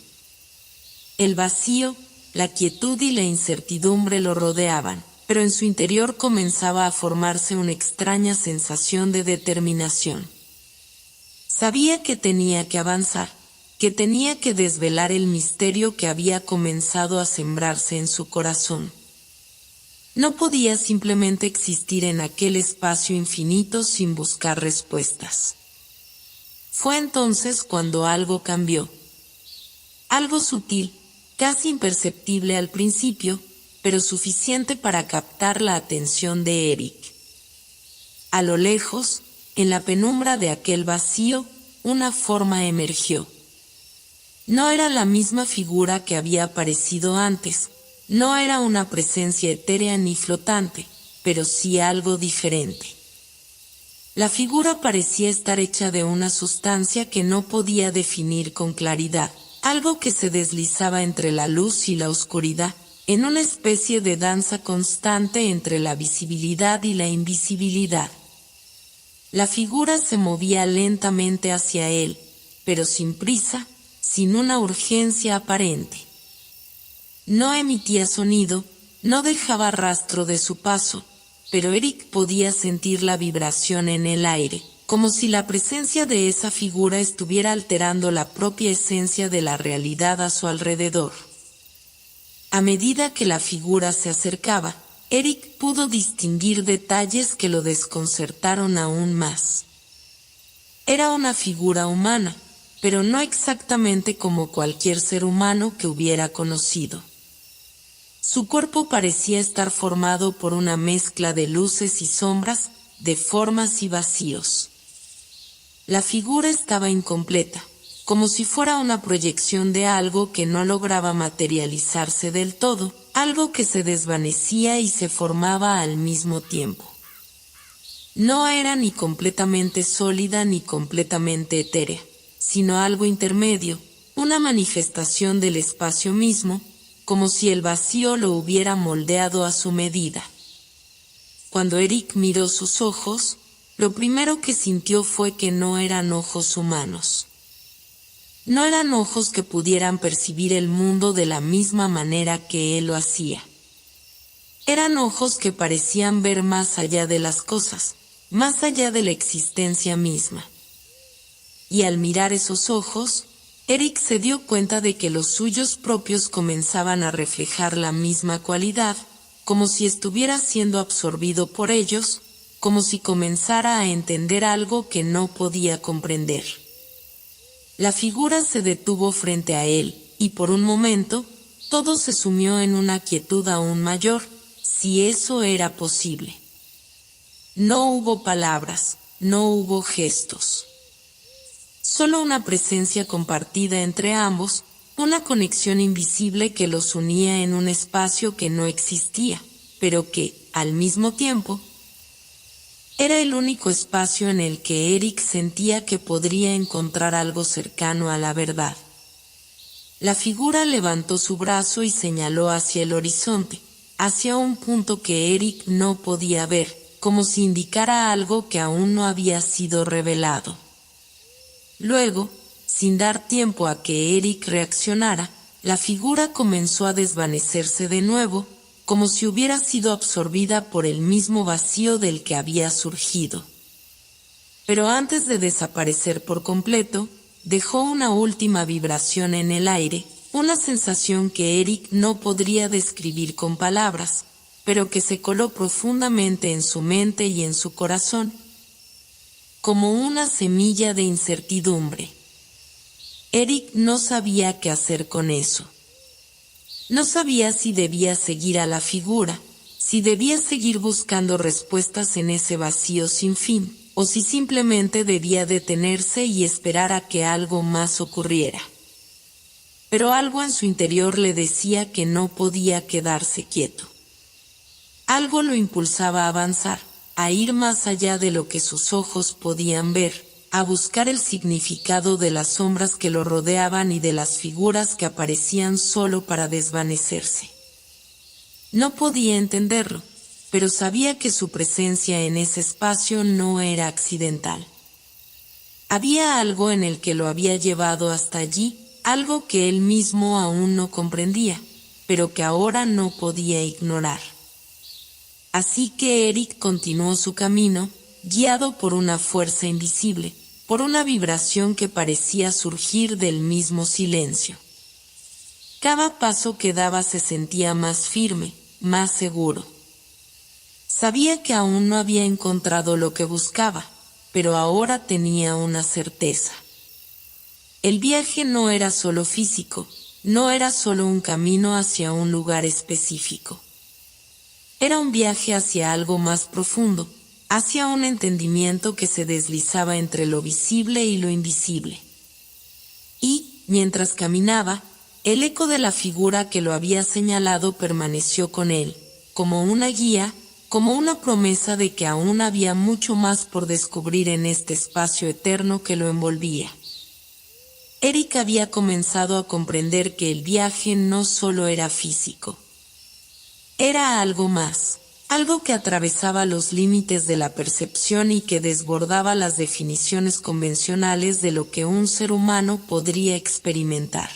El vacío, la quietud y la incertidumbre lo rodeaban, pero en su interior comenzaba a formarse una extraña sensación de determinación. Sabía que tenía que avanzar, que tenía que desvelar el misterio que había comenzado a sembrarse en su corazón. No podía simplemente existir en aquel espacio infinito sin buscar respuestas. Fue entonces cuando algo cambió. Algo sutil, casi imperceptible al principio, pero suficiente para captar la atención de Eric. A lo lejos, en la penumbra de aquel vacío, una forma emergió. No era la misma figura que había aparecido antes, no era una presencia etérea ni flotante, pero sí algo diferente. La figura parecía estar hecha de una sustancia que no podía definir con claridad, algo que se deslizaba entre la luz y la oscuridad, en una especie de danza constante entre la visibilidad y la invisibilidad. La figura se movía lentamente hacia él, pero sin prisa, sin una urgencia aparente. No emitía sonido, no dejaba rastro de su paso, pero Eric podía sentir la vibración en el aire, como si la presencia de esa figura estuviera alterando la propia esencia de la realidad a su alrededor. A medida que la figura se acercaba, Eric pudo distinguir detalles que lo desconcertaron aún más. Era una figura humana, pero no exactamente como cualquier ser humano que hubiera conocido. Su cuerpo parecía estar formado por una mezcla de luces y sombras, de formas y vacíos. La figura estaba incompleta, como si fuera una proyección de algo que no lograba materializarse del todo, algo que se desvanecía y se formaba al mismo tiempo. No era ni completamente sólida ni completamente etérea, sino algo intermedio, una manifestación del espacio mismo, como si el vacío lo hubiera moldeado a su medida. Cuando Eric miró sus ojos, lo primero que sintió fue que no eran ojos humanos. No eran ojos que pudieran percibir el mundo de la misma manera que él lo hacía. Eran ojos que parecían ver más allá de las cosas, más allá de la existencia misma. Y al mirar esos ojos, Eric se dio cuenta de que los suyos propios comenzaban a reflejar la misma cualidad, como si estuviera siendo absorbido por ellos, como si comenzara a entender algo que no podía comprender. La figura se detuvo frente a él, y por un momento, todo se sumió en una quietud aún mayor, si eso era posible. No hubo palabras, no hubo gestos. Solo una presencia compartida entre ambos, una conexión invisible que los unía en un espacio que no existía, pero que, al mismo tiempo, era el único espacio en el que Eric sentía que podría encontrar algo cercano a la verdad. La figura levantó su brazo y señaló hacia el horizonte, hacia un punto que Eric no podía ver, como si indicara algo que aún no había sido revelado. Luego, sin dar tiempo a que Eric reaccionara, la figura comenzó a desvanecerse de nuevo, como si hubiera sido absorbida por el mismo vacío del que había surgido. Pero antes de desaparecer por completo, dejó una última vibración en el aire, una sensación que Eric no podría describir con palabras, pero que se coló profundamente en su mente y en su corazón, como una semilla de incertidumbre. Eric no sabía qué hacer con eso. No sabía si debía seguir a la figura, si debía seguir buscando respuestas en ese vacío sin fin, o si simplemente debía detenerse y esperar a que algo más ocurriera. Pero algo en su interior le decía que no podía quedarse quieto. Algo lo impulsaba a avanzar, a ir más allá de lo que sus ojos podían ver, a buscar el significado de las sombras que lo rodeaban y de las figuras que aparecían solo para desvanecerse. No podía entenderlo, pero sabía que su presencia en ese espacio no era accidental. Había algo en el que lo había llevado hasta allí, algo que él mismo aún no comprendía, pero que ahora no podía ignorar. Así que Eric continuó su camino, guiado por una fuerza invisible, por una vibración que parecía surgir del mismo silencio. Cada paso que daba se sentía más firme, más seguro. Sabía que aún no había encontrado lo que buscaba, pero ahora tenía una certeza. El viaje no era solo físico, no era solo un camino hacia un lugar específico. Era un viaje hacia algo más profundo, hacia un entendimiento que se deslizaba entre lo visible y lo invisible. Y, mientras caminaba, el eco de la figura que lo había señalado permaneció con él, como una guía, como una promesa de que aún había mucho más por descubrir en este espacio eterno que lo envolvía. Eric había comenzado a comprender que el viaje no solo era físico. Era algo más, algo que atravesaba los límites de la percepción y que desbordaba las definiciones convencionales de lo que un ser humano podría experimentar.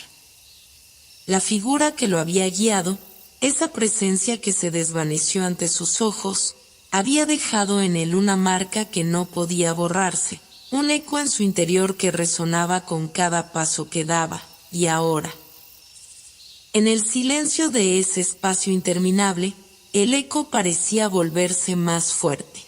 La figura que lo había guiado, esa presencia que se desvaneció ante sus ojos, había dejado en él una marca que no podía borrarse, un eco en su interior que resonaba con cada paso que daba, y ahora, en el silencio de ese espacio interminable, el eco parecía volverse más fuerte.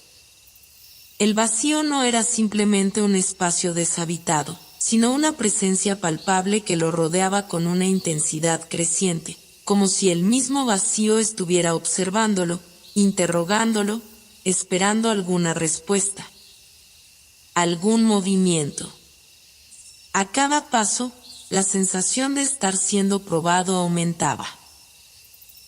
El vacío no era simplemente un espacio deshabitado, sino una presencia palpable que lo rodeaba con una intensidad creciente, como si el mismo vacío estuviera observándolo, interrogándolo, esperando alguna respuesta, algún movimiento. A cada paso, la sensación de estar siendo probado aumentaba.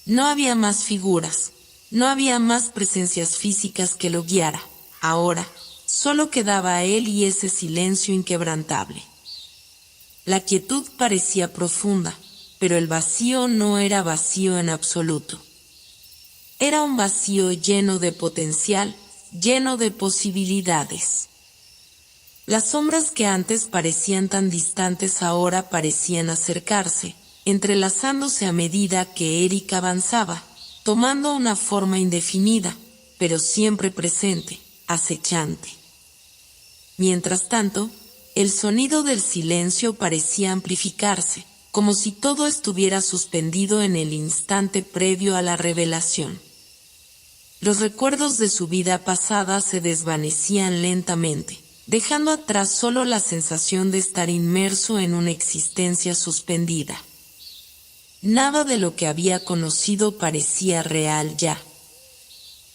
No había más figuras, no había más presencias físicas que lo guiara. Ahora, solo quedaba él y ese silencio inquebrantable. La quietud parecía profunda, pero el vacío no era vacío en absoluto. Era un vacío lleno de potencial, lleno de posibilidades. Las sombras que antes parecían tan distantes ahora parecían acercarse, entrelazándose a medida que Eric avanzaba, tomando una forma indefinida, pero siempre presente, acechante. Mientras tanto, el sonido del silencio parecía amplificarse, como si todo estuviera suspendido en el instante previo a la revelación. Los recuerdos de su vida pasada se desvanecían lentamente, dejando atrás solo la sensación de estar inmerso en una existencia suspendida. Nada de lo que había conocido parecía real ya.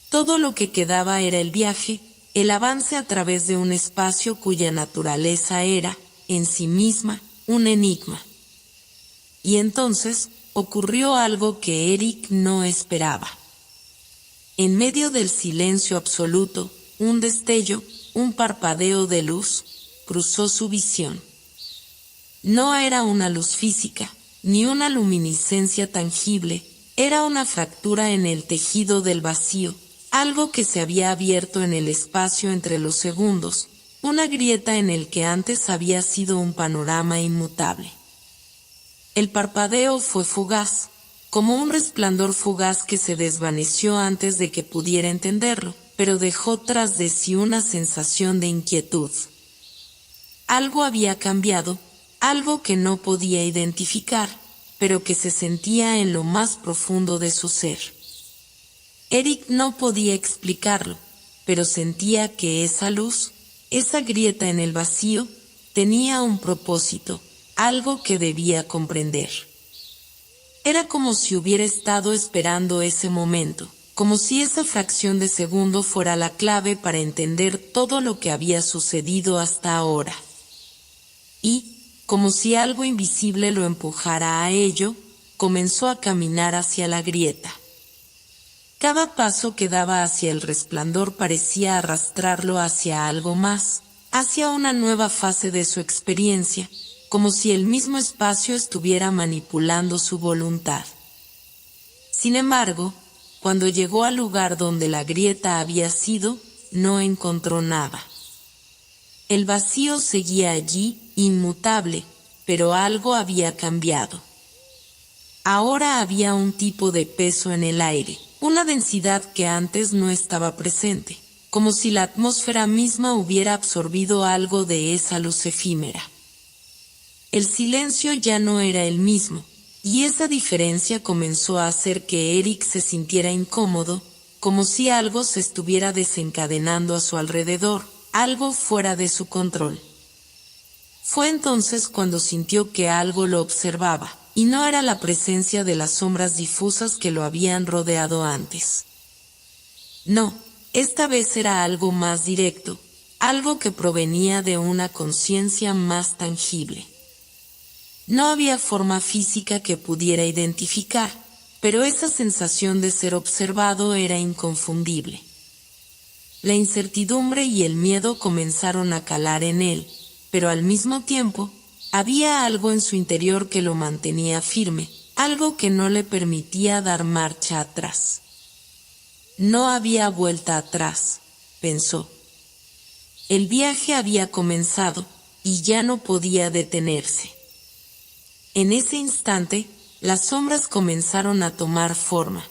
Todo lo que quedaba era el viaje, el avance a través de un espacio cuya naturaleza era, en sí misma, un enigma. Y entonces, ocurrió algo que Eric no esperaba. En medio del silencio absoluto, un destello, un parpadeo de luz, cruzó su visión. No era una luz física, ni una luminiscencia tangible, Era una fractura en el tejido del vacío, algo que se había abierto en el espacio entre los segundos, una grieta en el que antes había sido un panorama inmutable. El parpadeo fue fugaz, como un resplandor fugaz que se desvaneció antes de que pudiera entenderlo, pero dejó tras de sí una sensación de inquietud. Algo había cambiado, algo que no podía identificar, pero que se sentía en lo más profundo de su ser. Eric no podía explicarlo, pero sentía que esa luz, esa grieta en el vacío, tenía un propósito, algo que debía comprender. Era como si hubiera estado esperando ese momento, como si esa fracción de segundo fuera la clave para entender todo lo que había sucedido hasta ahora. Y, como si algo invisible lo empujara a ello, comenzó a caminar hacia la grieta. Cada paso que daba hacia el resplandor parecía arrastrarlo hacia algo más, hacia una nueva fase de su experiencia, como si el mismo espacio estuviera manipulando su voluntad. Sin embargo, cuando llegó al lugar donde la grieta había sido, no encontró nada. El vacío seguía allí, inmutable, pero algo había cambiado. Ahora había un tipo de peso en el aire, una densidad que antes no estaba presente, como si la atmósfera misma hubiera absorbido algo de esa luz efímera. El silencio ya no era el mismo, y esa diferencia comenzó a hacer que Eric se sintiera incómodo, como si algo se estuviera desencadenando a su alrededor, algo fuera de su control. Fue entonces cuando sintió que algo lo observaba, y no era la presencia de las sombras difusas que lo habían rodeado antes. No, esta vez era algo más directo, algo que provenía de una conciencia más tangible. No había forma física que pudiera identificar, pero esa sensación de ser observado era inconfundible. La incertidumbre y el miedo comenzaron a calar en él, pero al mismo tiempo, había algo en su interior que lo mantenía firme, algo que no le permitía dar marcha atrás. No había vuelta atrás, pensó. El viaje había comenzado, y ya no podía detenerse. En ese instante, las sombras comenzaron a tomar forma.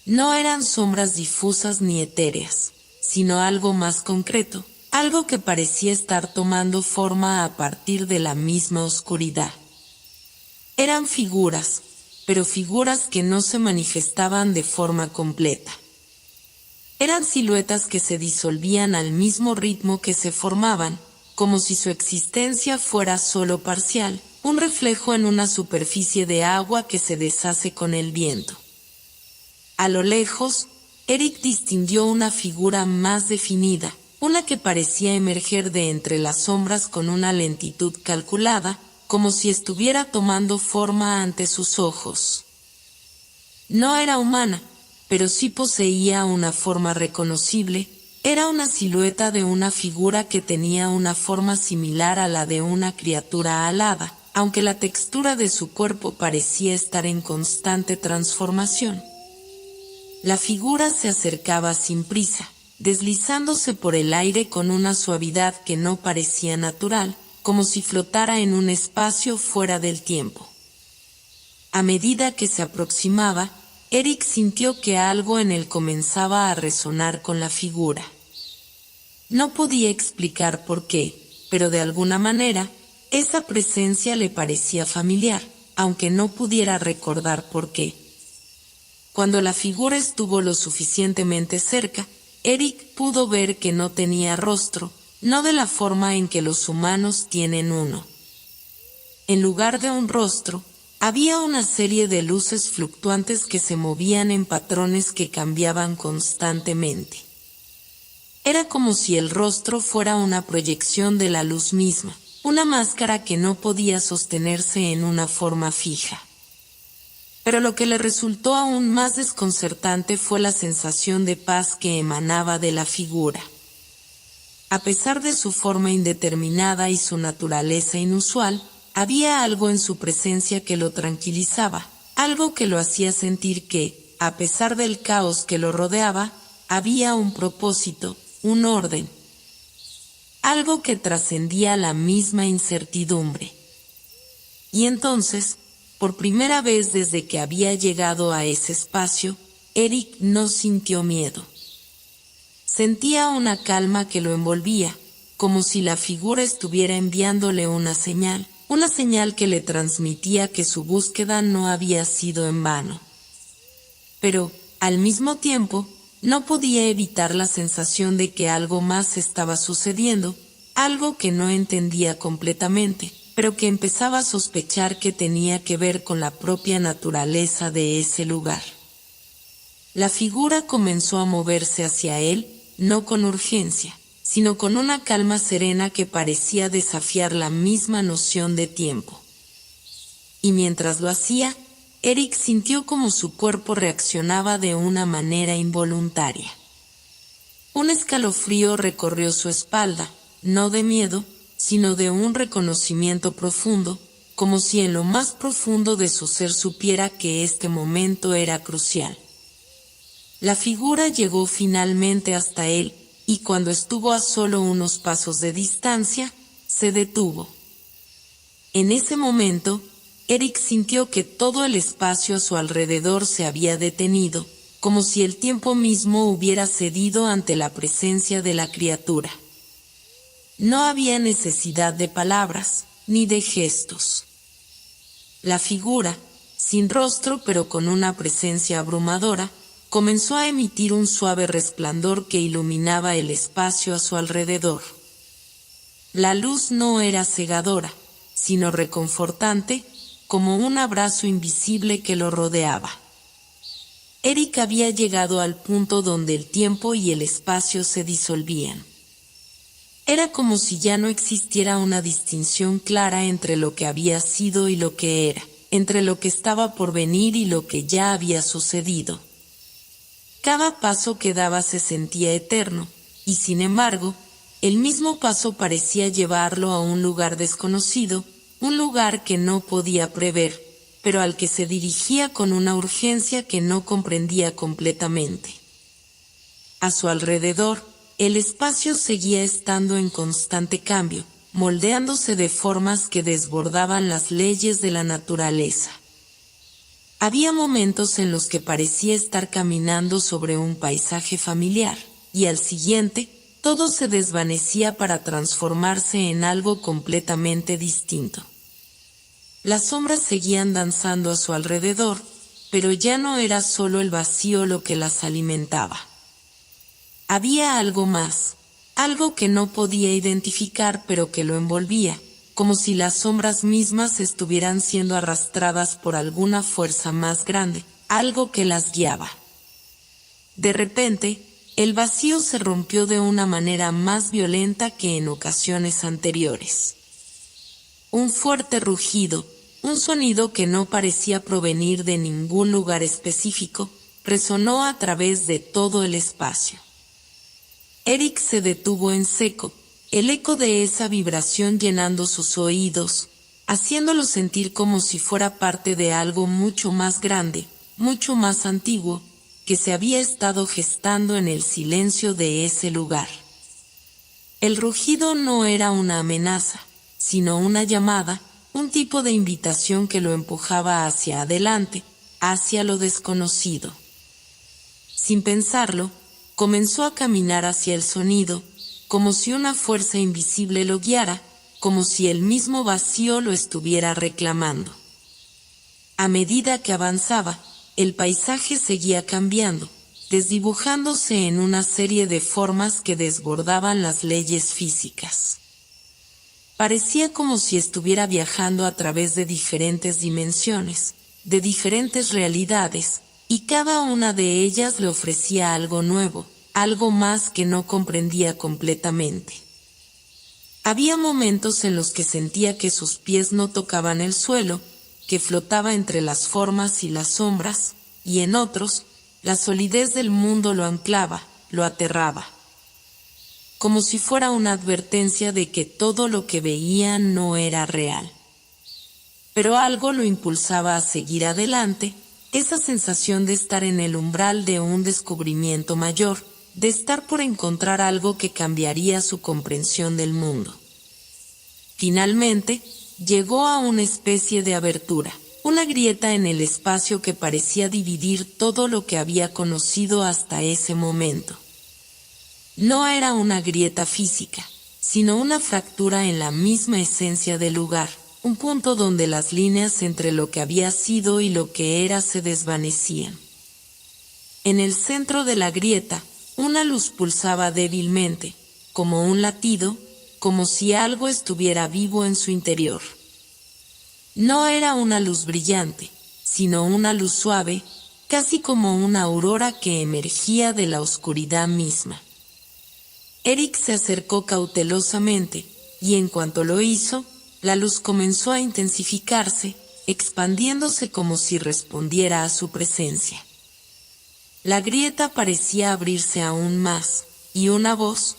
No eran sombras difusas ni etéreas, sino algo más concreto, algo que parecía estar tomando forma a partir de la misma oscuridad. Eran figuras, pero figuras que no se manifestaban de forma completa. Eran siluetas que se disolvían al mismo ritmo que se formaban, como si su existencia fuera solo parcial, un reflejo en una superficie de agua que se deshace con el viento. A lo lejos, Eric distinguió una figura más definida, una que parecía emerger de entre las sombras con una lentitud calculada, como si estuviera tomando forma ante sus ojos. No era humana, pero sí poseía una forma reconocible. Era una silueta de una figura que tenía una forma similar a la de una criatura alada, aunque la textura de su cuerpo parecía estar en constante transformación. La figura se acercaba sin prisa, deslizándose por el aire con una suavidad que no parecía natural, como si flotara en un espacio fuera del tiempo. A medida que se aproximaba, Eric sintió que algo en él comenzaba a resonar con la figura. No podía explicar por qué, pero de alguna manera, esa presencia le parecía familiar, aunque no pudiera recordar por qué. Cuando la figura estuvo lo suficientemente cerca, Eric pudo ver que no tenía rostro, no de la forma en que los humanos tienen uno. En lugar de un rostro, había una serie de luces fluctuantes que se movían en patrones que cambiaban constantemente. Era como si el rostro fuera una proyección de la luz misma, una máscara que no podía sostenerse en una forma fija. Pero lo que le resultó aún más desconcertante fue la sensación de paz que emanaba de la figura. A pesar de su forma indeterminada y su naturaleza inusual, había algo en su presencia que lo tranquilizaba, algo que lo hacía sentir que, a pesar del caos que lo rodeaba, había un propósito, un orden. Algo que trascendía la misma incertidumbre. Y entonces, por primera vez desde que había llegado a ese espacio, Eric no sintió miedo. Sentía una calma que lo envolvía, como si la figura estuviera enviándole una señal que le transmitía que su búsqueda no había sido en vano. Pero, al mismo tiempo, no podía evitar la sensación de que algo más estaba sucediendo, algo que no entendía completamente, pero que empezaba a sospechar que tenía que ver con la propia naturaleza de ese lugar. La figura comenzó a moverse hacia él, no con urgencia, sino con una calma serena que parecía desafiar la misma noción de tiempo. Y mientras lo hacía, Eric sintió como su cuerpo reaccionaba de una manera involuntaria. Un escalofrío recorrió su espalda, no de miedo, sino de un reconocimiento profundo, como si en lo más profundo de su ser supiera que este momento era crucial. La figura llegó finalmente hasta él, y cuando estuvo a solo unos pasos de distancia, se detuvo. En ese momento, Eric sintió que todo el espacio a su alrededor se había detenido, como si el tiempo mismo hubiera cedido ante la presencia de la criatura. No había necesidad de palabras, ni de gestos. La figura, sin rostro pero con una presencia abrumadora, comenzó a emitir un suave resplandor que iluminaba el espacio a su alrededor. La luz no era cegadora, sino reconfortante, como un abrazo invisible que lo rodeaba. Eric había llegado al punto donde el tiempo y el espacio se disolvían. Era como si ya no existiera una distinción clara entre lo que había sido y lo que era, entre lo que estaba por venir y lo que ya había sucedido. Cada paso que daba se sentía eterno, y sin embargo, el mismo paso parecía llevarlo a un lugar desconocido, un lugar que no podía prever, pero al que se dirigía con una urgencia que no comprendía completamente. A su alrededor, el espacio seguía estando en constante cambio, moldeándose de formas que desbordaban las leyes de la naturaleza. Había momentos en los que parecía estar caminando sobre un paisaje familiar, y al siguiente, todo se desvanecía para transformarse en algo completamente distinto. Las sombras seguían danzando a su alrededor, pero ya no era solo el vacío lo que las alimentaba. Había algo más, algo que no podía identificar pero que lo envolvía, como si las sombras mismas estuvieran siendo arrastradas por alguna fuerza más grande, algo que las guiaba. De repente, el vacío se rompió de una manera más violenta que en ocasiones anteriores. Un fuerte rugido, un sonido que no parecía provenir de ningún lugar específico, resonó a través de todo el espacio. Eric se detuvo en seco, el eco de esa vibración llenando sus oídos, haciéndolo sentir como si fuera parte de algo mucho más grande, mucho más antiguo, que se había estado gestando en el silencio de ese lugar. El rugido no era una amenaza, sino una llamada, un tipo de invitación que lo empujaba hacia adelante, hacia lo desconocido. Sin pensarlo, comenzó a caminar hacia el sonido, como si una fuerza invisible lo guiara, como si el mismo vacío lo estuviera reclamando. A medida que avanzaba, el paisaje seguía cambiando, desdibujándose en una serie de formas que desbordaban las leyes físicas. Parecía como si estuviera viajando a través de diferentes dimensiones, de diferentes realidades, y cada una de ellas le ofrecía algo nuevo, algo más que no comprendía completamente. Había momentos en los que sentía que sus pies no tocaban el suelo, que flotaba entre las formas y las sombras, y en otros, la solidez del mundo lo anclaba, lo aterraba. Como si fuera una advertencia de que todo lo que veía no era real. pero algo lo impulsaba a seguir adelante, esa sensación de estar en el umbral de un descubrimiento mayor, de estar por encontrar algo que cambiaría su comprensión del mundo. Finalmente, llegó a una especie de abertura, una grieta en el espacio que parecía dividir todo lo que había conocido hasta ese momento. No era una grieta física, sino una fractura en la misma esencia del lugar, un punto donde las líneas entre lo que había sido y lo que era se desvanecían. En el centro de la grieta, una luz pulsaba débilmente, como un latido, como si algo estuviera vivo en su interior. No era una luz brillante, sino una luz suave, casi como una aurora que emergía de la oscuridad misma. Eric se acercó cautelosamente, y en cuanto lo hizo, la luz comenzó a intensificarse, expandiéndose como si respondiera a su presencia. La grieta parecía abrirse aún más, y una voz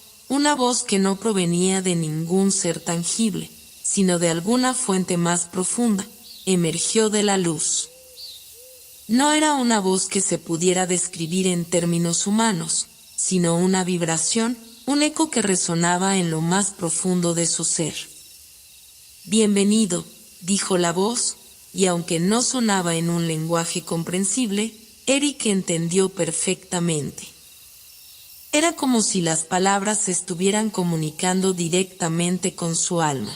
que no provenía de ningún ser tangible, sino de alguna fuente más profunda, emergió de la luz. No era una voz que se pudiera describir en términos humanos, sino una vibración, un eco que resonaba en lo más profundo de su ser. «Bienvenido», dijo la voz, y aunque no sonaba en un lenguaje comprensible, Eric entendió perfectamente. Era como si las palabras se estuvieran comunicando directamente con su alma.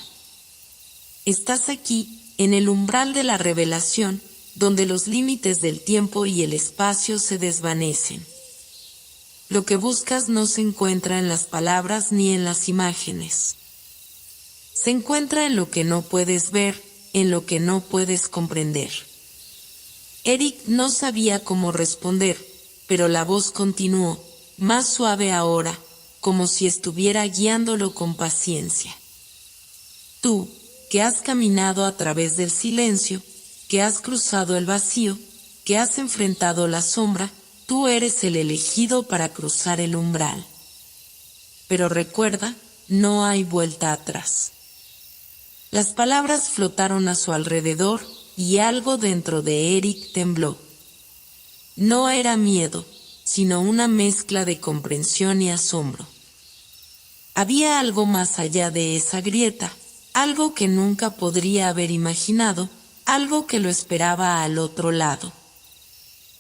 Estás aquí, en el umbral de la revelación, donde los límites del tiempo y el espacio se desvanecen. Lo que buscas no se encuentra en las palabras ni en las imágenes. Se encuentra en lo que no puedes ver, en lo que no puedes comprender. Eric no sabía cómo responder, pero la voz continuó, más suave ahora, como si estuviera guiándolo con paciencia. Tú, que has caminado a través del silencio, que has cruzado el vacío, que has enfrentado la sombra, tú eres el elegido para cruzar el umbral. Pero recuerda, no hay vuelta atrás. Las palabras flotaron a su alrededor, y algo dentro de Eric tembló. No era miedo, sino una mezcla de comprensión y asombro. Había algo más allá de esa grieta, algo que nunca podría haber imaginado, algo que lo esperaba al otro lado.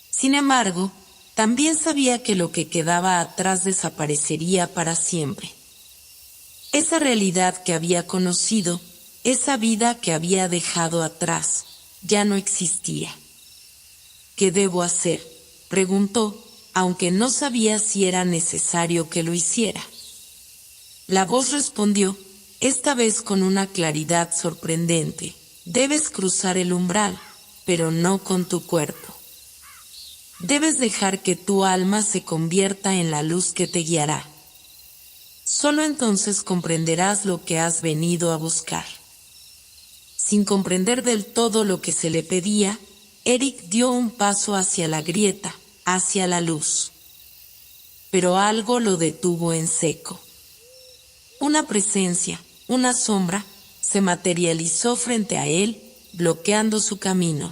Sin embargo, también sabía que lo que quedaba atrás desaparecería para siempre. Esa realidad que había conocido, esa vida que había dejado atrás, ya no existía. ¿Qué debo hacer?, preguntó, aunque no sabía si era necesario que lo hiciera. La voz respondió, esta vez con una claridad sorprendente: debes cruzar el umbral, pero no con tu cuerpo. Debes dejar que tu alma se convierta en la luz que te guiará. Solo entonces comprenderás lo que has venido a buscar. Sin comprender del todo lo que se le pedía, Eric dio un paso hacia la grieta, hacia la luz. Pero algo lo detuvo en seco. Una presencia, una sombra, se materializó frente a él, bloqueando su camino.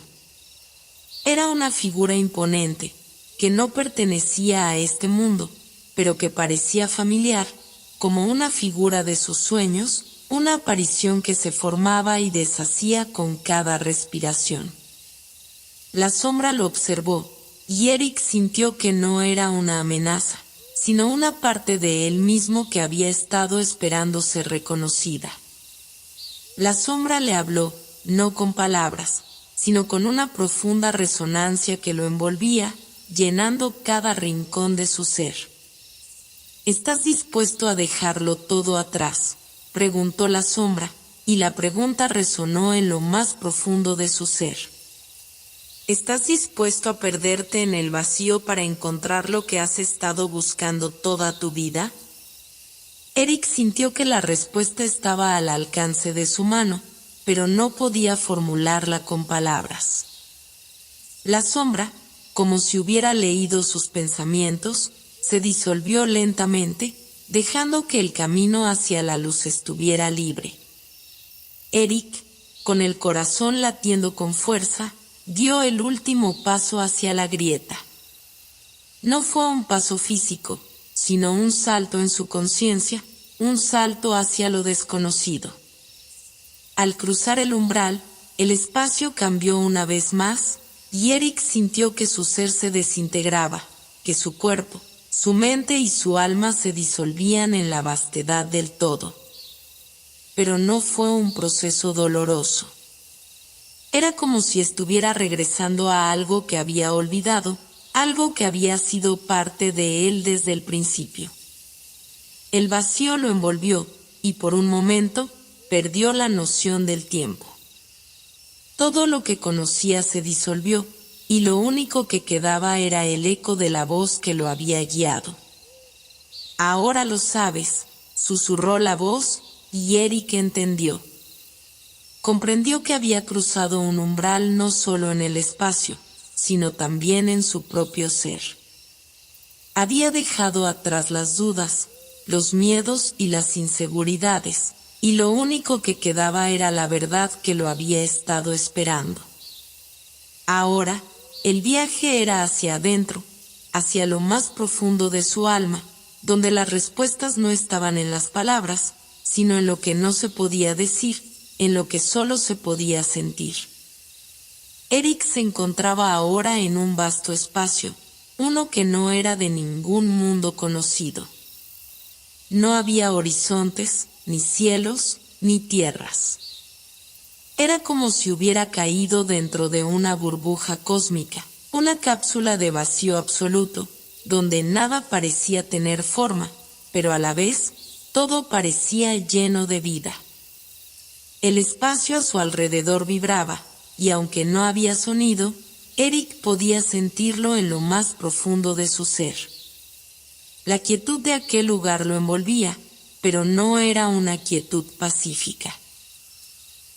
Era una figura imponente, que no pertenecía a este mundo, pero que parecía familiar, como una figura de sus sueños, una aparición que se formaba y deshacía con cada respiración. La sombra lo observó, y Eric sintió que no era una amenaza, sino una parte de él mismo que había estado esperando ser reconocida. La sombra le habló, no con palabras, sino con una profunda resonancia que lo envolvía, llenando cada rincón de su ser. ¿Estás dispuesto a dejarlo todo atrás?, preguntó la sombra, y la pregunta resonó en lo más profundo de su ser. ¿Estás dispuesto a perderte en el vacío para encontrar lo que has estado buscando toda tu vida? Eric sintió que la respuesta estaba al alcance de su mano, pero no podía formularla con palabras. La sombra, como si hubiera leído sus pensamientos, se disolvió lentamente, dejando que el camino hacia la luz estuviera libre. Eric, con el corazón latiendo con fuerza, dio el último paso hacia la grieta. No fue un paso físico, sino un salto en su conciencia, un salto hacia lo desconocido. Al cruzar el umbral, el espacio cambió una vez más, y Eric sintió que su ser se desintegraba, que su cuerpo, su mente y su alma se disolvían en la vastedad del todo. Pero no fue un proceso doloroso. Era como si estuviera regresando a algo que había olvidado, algo que había sido parte de él desde el principio. El vacío lo envolvió, y por un momento, perdió la noción del tiempo. Todo lo que conocía se disolvió, y lo único que quedaba era el eco de la voz que lo había guiado. «Ahora lo sabes», susurró la voz, y Eric entendió. Comprendió que había cruzado un umbral no solo en el espacio, sino también en su propio ser. Había dejado atrás las dudas, los miedos y las inseguridades, y lo único que quedaba era la verdad que lo había estado esperando. Ahora, el viaje era hacia adentro, hacia lo más profundo de su alma, donde las respuestas no estaban en las palabras, sino en lo que no se podía decir, en lo que solo se podía sentir. Eric se encontraba ahora en un vasto espacio, uno que no era de ningún mundo conocido. No había horizontes, ni cielos, ni tierras. Era como si hubiera caído dentro de una burbuja cósmica, una cápsula de vacío absoluto, donde nada parecía tener forma, pero a la vez, todo parecía lleno de vida. El espacio a su alrededor vibraba, y aunque no había sonido, Eric podía sentirlo en lo más profundo de su ser. La quietud de aquel lugar lo envolvía, pero no era una quietud pacífica.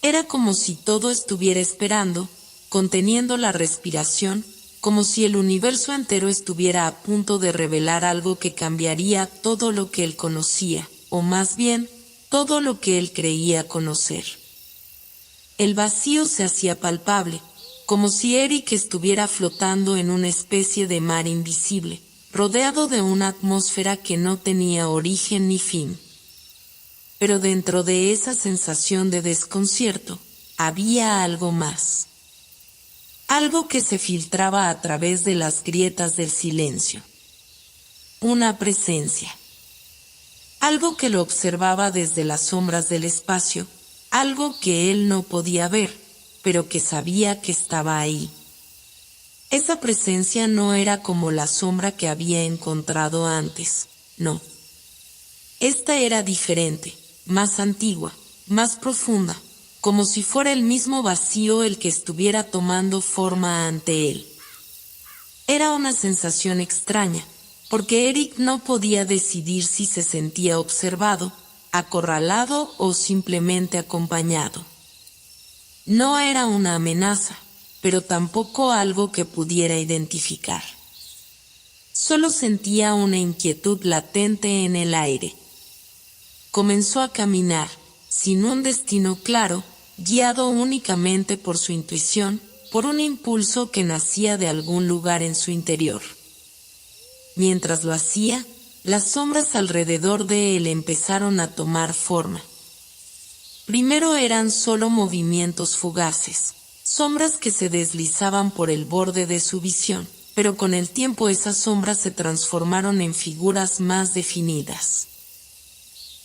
Era como si todo estuviera esperando, conteniendo la respiración, como si el universo entero estuviera a punto de revelar algo que cambiaría todo lo que él conocía, o más bien, todo lo que él creía conocer. El vacío se hacía palpable, como si Eric estuviera flotando en una especie de mar invisible, rodeado de una atmósfera que no tenía origen ni fin. Pero dentro de esa sensación de desconcierto, había algo más. Algo que se filtraba a través de las grietas del silencio. Una presencia. Algo que lo observaba desde las sombras del espacio, algo que él no podía ver, pero que sabía que estaba ahí. Esa presencia no era como la sombra que había encontrado antes, no. Esta era diferente, más antigua, más profunda, como si fuera el mismo vacío el que estuviera tomando forma ante él. Era una sensación extraña, porque Eric no podía decidir si se sentía observado, acorralado o simplemente acompañado. No era una amenaza, pero tampoco algo que pudiera identificar. Solo sentía una inquietud latente en el aire. Comenzó a caminar, sin un destino claro, guiado únicamente por su intuición, por un impulso que nacía de algún lugar en su interior. Mientras lo hacía, las sombras alrededor de él empezaron a tomar forma. Primero eran solo movimientos fugaces, sombras que se deslizaban por el borde de su visión, pero con el tiempo esas sombras se transformaron en figuras más definidas.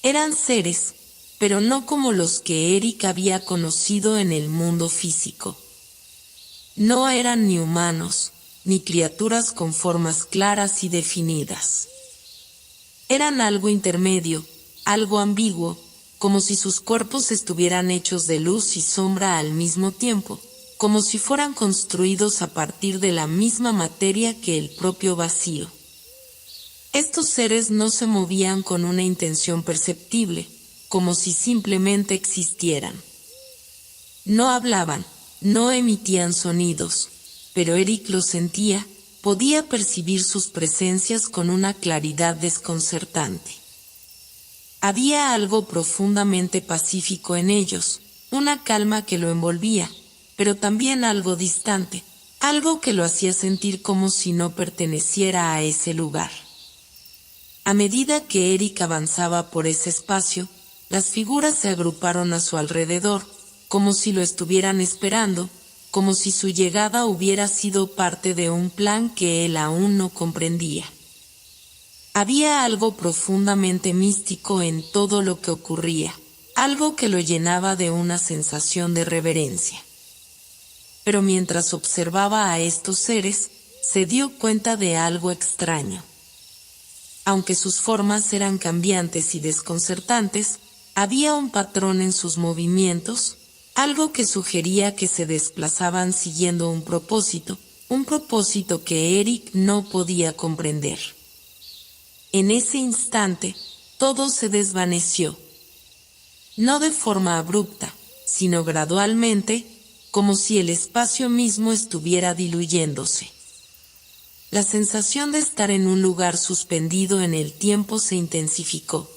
Eran seres, pero no como los que Eric había conocido en el mundo físico. No eran ni humanos, ni criaturas con formas claras y definidas. Eran algo intermedio, algo ambiguo, como si sus cuerpos estuvieran hechos de luz y sombra al mismo tiempo, como si fueran construidos a partir de la misma materia que el propio vacío. Estos seres no se movían con una intención perceptible, como si simplemente existieran. No hablaban, no emitían sonidos, pero Eric los sentía, podía percibir sus presencias con una claridad desconcertante. Había algo profundamente pacífico en ellos, una calma que lo envolvía, pero también algo distante, algo que lo hacía sentir como si no perteneciera a ese lugar. A medida que Eric avanzaba por ese espacio, las figuras se agruparon a su alrededor, como si lo estuvieran esperando, como si su llegada hubiera sido parte de un plan que él aún no comprendía. Había algo profundamente místico en todo lo que ocurría, algo que lo llenaba de una sensación de reverencia. Pero mientras observaba a estos seres, se dio cuenta de algo extraño. Aunque sus formas eran cambiantes y desconcertantes, había un patrón en sus movimientos, algo que sugería que se desplazaban siguiendo un propósito que Eric no podía comprender. En ese instante, todo se desvaneció. No de forma abrupta, sino gradualmente, como si el espacio mismo estuviera diluyéndose. La sensación de estar en un lugar suspendido en el tiempo se intensificó.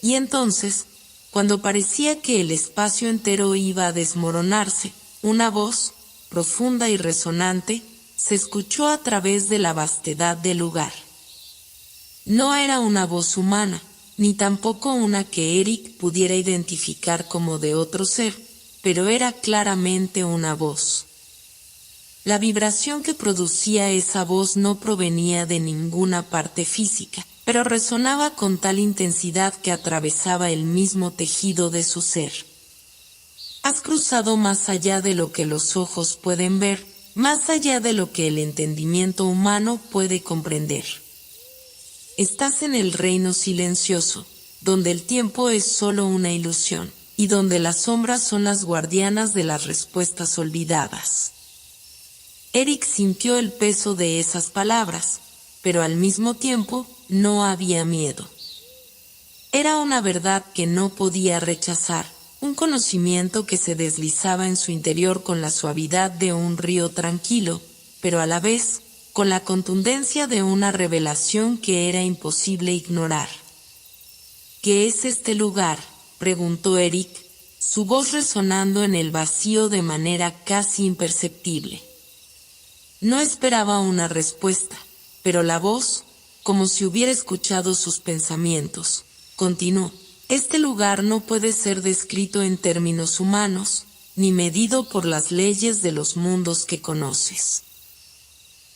Y entonces, cuando parecía que el espacio entero iba a desmoronarse, una voz, profunda y resonante, se escuchó a través de la vastedad del lugar. No era una voz humana, ni tampoco una que Eric pudiera identificar como de otro ser, pero era claramente una voz. La vibración que producía esa voz no provenía de ninguna parte física, pero resonaba con tal intensidad que atravesaba el mismo tejido de su ser. Has cruzado más allá de lo que los ojos pueden ver, más allá de lo que el entendimiento humano puede comprender. Estás en el reino silencioso, donde el tiempo es solo una ilusión, y donde las sombras son las guardianas de las respuestas olvidadas. Eric sintió el peso de esas palabras, pero al mismo tiempo no había miedo. Era una verdad que no podía rechazar, un conocimiento que se deslizaba en su interior con la suavidad de un río tranquilo, pero a la vez, con la contundencia de una revelación que era imposible ignorar. ¿Qué es este lugar?, preguntó Eric, su voz resonando en el vacío de manera casi imperceptible. No esperaba una respuesta, pero la voz, como si hubiera escuchado sus pensamientos, continuó. Este lugar no puede ser descrito en términos humanos, ni medido por las leyes de los mundos que conoces.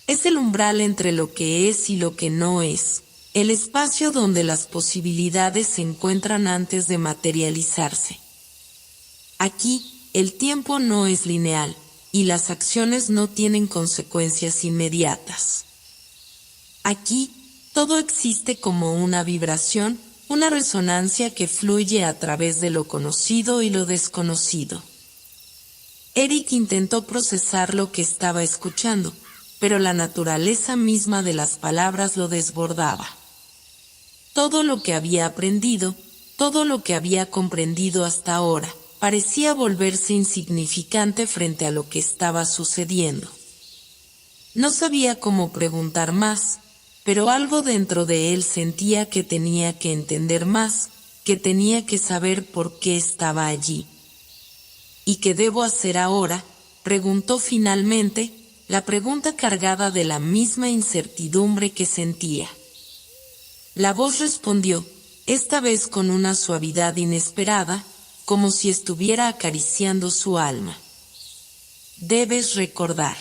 Es el umbral entre lo que es y lo que no es, el espacio donde las posibilidades se encuentran antes de materializarse. Aquí, el tiempo no es lineal, y las acciones no tienen consecuencias inmediatas. Aquí, todo existe como una vibración, una resonancia que fluye a través de lo conocido y lo desconocido. Eric intentó procesar lo que estaba escuchando, pero la naturaleza misma de las palabras lo desbordaba. Todo lo que había aprendido, todo lo que había comprendido hasta ahora, parecía volverse insignificante frente a lo que estaba sucediendo. No sabía cómo preguntar más, pero algo dentro de él sentía que tenía que entender más, que tenía que saber por qué estaba allí. ¿Y qué debo hacer ahora?, preguntó finalmente, la pregunta cargada de la misma incertidumbre que sentía. La voz respondió, esta vez con una suavidad inesperada, como si estuviera acariciando su alma. Debes recordar.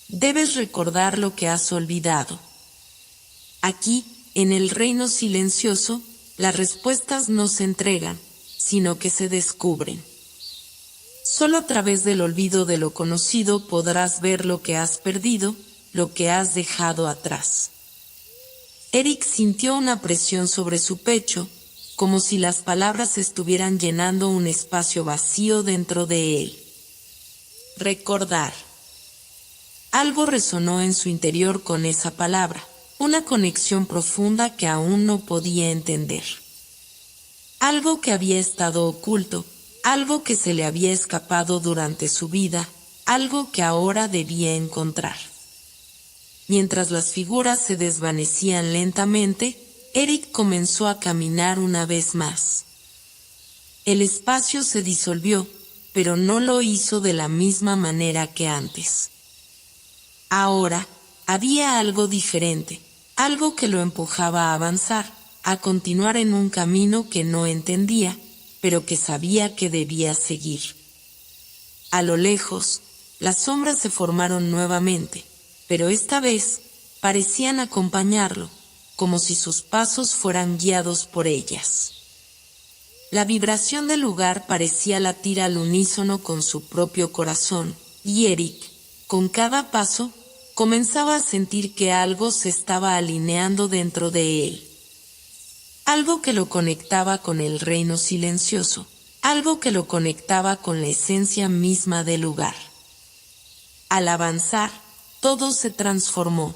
Debes recordar lo que has olvidado. Aquí, en el reino silencioso, las respuestas no se entregan, sino que se descubren. Solo a través del olvido de lo conocido podrás ver lo que has perdido, lo que has dejado atrás. Eric sintió una presión sobre su pecho, como si las palabras estuvieran llenando un espacio vacío dentro de él. Recordar. Algo resonó en su interior con esa palabra, una conexión profunda que aún no podía entender. Algo que había estado oculto, algo que se le había escapado durante su vida, algo que ahora debía encontrar. Mientras las figuras se desvanecían lentamente, Eric comenzó a caminar una vez más. El espacio se disolvió, pero no lo hizo de la misma manera que antes. Ahora, había algo diferente, algo que lo empujaba a avanzar, a continuar en un camino que no entendía, pero que sabía que debía seguir. A lo lejos, las sombras se formaron nuevamente, pero esta vez parecían acompañarlo, como si sus pasos fueran guiados por ellas. La vibración del lugar parecía latir al unísono con su propio corazón, y Eric, con cada paso, comenzaba a sentir que algo se estaba alineando dentro de él. Algo que lo conectaba con el reino silencioso, algo que lo conectaba con la esencia misma del lugar. Al avanzar, todo se transformó.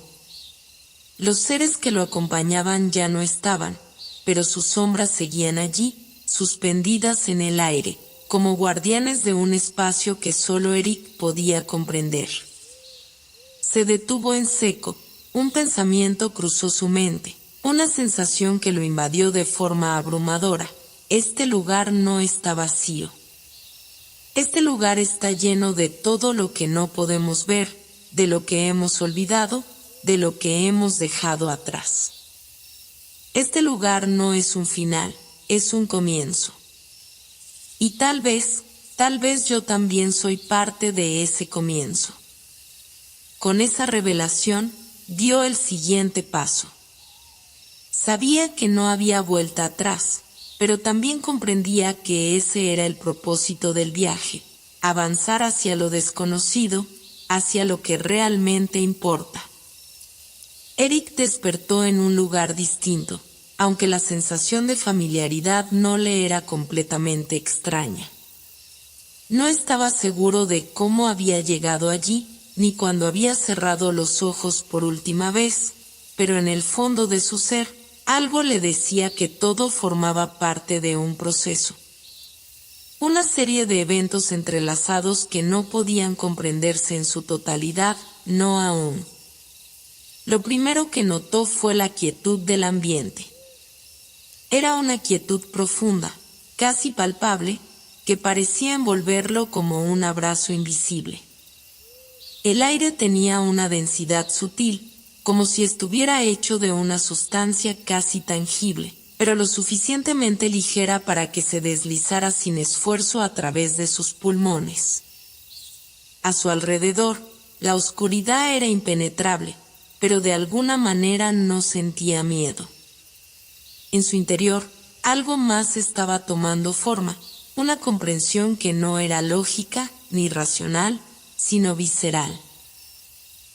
Los seres que lo acompañaban ya no estaban, pero sus sombras seguían allí, suspendidas en el aire, como guardianes de un espacio que solo Eric podía comprender. Se detuvo en seco, un pensamiento cruzó su mente, una sensación que lo invadió de forma abrumadora. Este lugar no está vacío. Este lugar está lleno de todo lo que no podemos ver, de lo que hemos olvidado, de lo que hemos dejado atrás. Este lugar no es un final, es un comienzo. Y tal vez yo también soy parte de ese comienzo. Con esa revelación, dio el siguiente paso. Sabía que no había vuelta atrás, pero también comprendía que ese era el propósito del viaje, avanzar hacia lo desconocido, hacia lo que realmente importa. Eric despertó en un lugar distinto, aunque la sensación de familiaridad no le era completamente extraña. No estaba seguro de cómo había llegado allí, ni cuando había cerrado los ojos por última vez, pero en el fondo de su ser, algo le decía que todo formaba parte de un proceso. Una serie de eventos entrelazados que no podían comprenderse en su totalidad, no aún. Lo primero que notó fue la quietud del ambiente. Era una quietud profunda, casi palpable, que parecía envolverlo como un abrazo invisible. El aire tenía una densidad sutil, como si estuviera hecho de una sustancia casi tangible, pero lo suficientemente ligera para que se deslizara sin esfuerzo a través de sus pulmones. A su alrededor, la oscuridad era impenetrable, pero de alguna manera no sentía miedo. En su interior, algo más estaba tomando forma, una comprensión que no era lógica ni racional, sino visceral.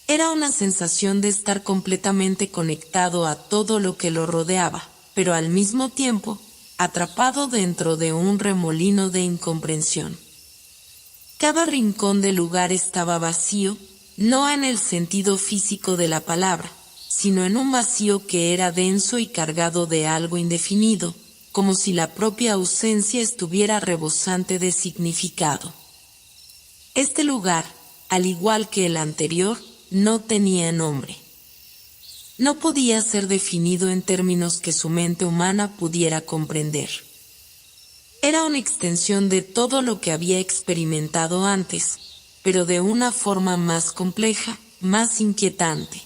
Era una sensación de estar completamente conectado a todo lo que lo rodeaba, pero al mismo tiempo, atrapado dentro de un remolino de incomprensión. Cada rincón del lugar estaba vacío, no en el sentido físico de la palabra, sino en un vacío que era denso y cargado de algo indefinido, como si la propia ausencia estuviera rebosante de significado. Este lugar, al igual que el anterior, no tenía nombre. No podía ser definido en términos que su mente humana pudiera comprender. Era una extensión de todo lo que había experimentado antes, pero de una forma más compleja, más inquietante.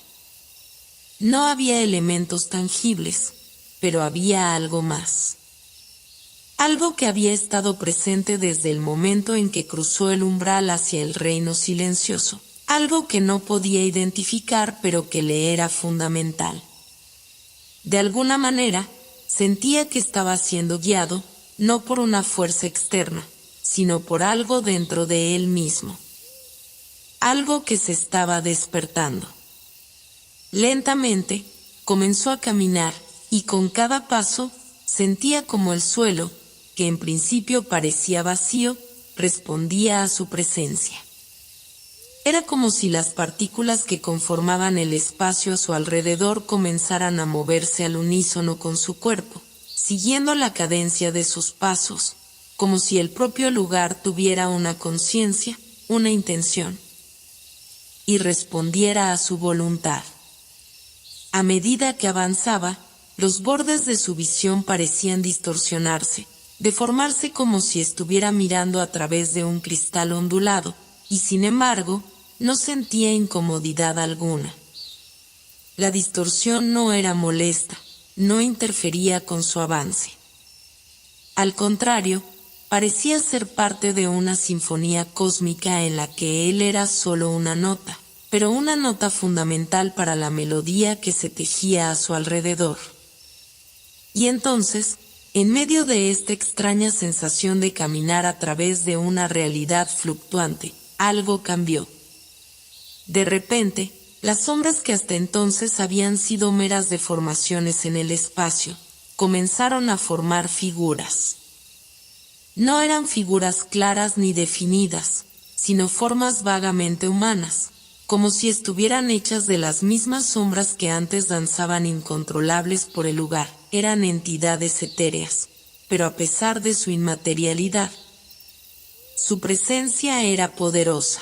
No había elementos tangibles, pero había algo más. Algo que había estado presente desde el momento en que cruzó el umbral hacia el reino silencioso. Algo que no podía identificar, pero que le era fundamental. De alguna manera, sentía que estaba siendo guiado, no por una fuerza externa, sino por algo dentro de él mismo. Algo que se estaba despertando. Lentamente, comenzó a caminar, y con cada paso, sentía como el suelo, que en principio parecía vacío, respondía a su presencia. Era como si las partículas que conformaban el espacio a su alrededor comenzaran a moverse al unísono con su cuerpo, siguiendo la cadencia de sus pasos, como si el propio lugar tuviera una conciencia, una intención, y respondiera a su voluntad. A medida que avanzaba, los bordes de su visión parecían distorsionarse, deformarse como si estuviera mirando a través de un cristal ondulado, y sin embargo, no sentía incomodidad alguna. La distorsión no era molesta, no interfería con su avance. Al contrario, parecía ser parte de una sinfonía cósmica en la que él era solo una nota, pero una nota fundamental para la melodía que se tejía a su alrededor. Y entonces, en medio de esta extraña sensación de caminar a través de una realidad fluctuante, algo cambió. De repente, las sombras que hasta entonces habían sido meras deformaciones en el espacio, comenzaron a formar figuras. No eran figuras claras ni definidas, sino formas vagamente humanas, como si estuvieran hechas de las mismas sombras que antes danzaban incontrolables por el lugar. Eran entidades etéreas, pero a pesar de su inmaterialidad, su presencia era poderosa.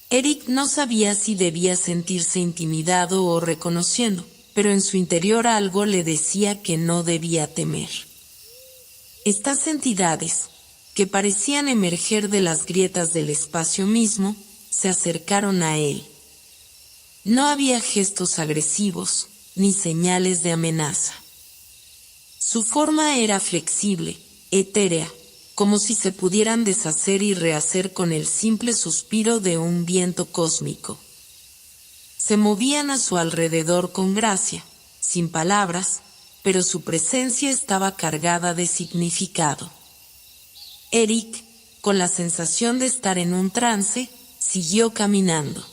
Eric no sabía si debía sentirse intimidado o reconociendo, pero en su interior algo le decía que no debía temer. Estas entidades, que parecían emerger de las grietas del espacio mismo, se acercaron a él. No había gestos agresivos, ni señales de amenaza. Su forma era flexible, etérea, como si se pudieran deshacer y rehacer con el simple suspiro de un viento cósmico. Se movían a su alrededor con gracia, sin palabras, pero su presencia estaba cargada de significado. Eric, con la sensación de estar en un trance, siguió caminando.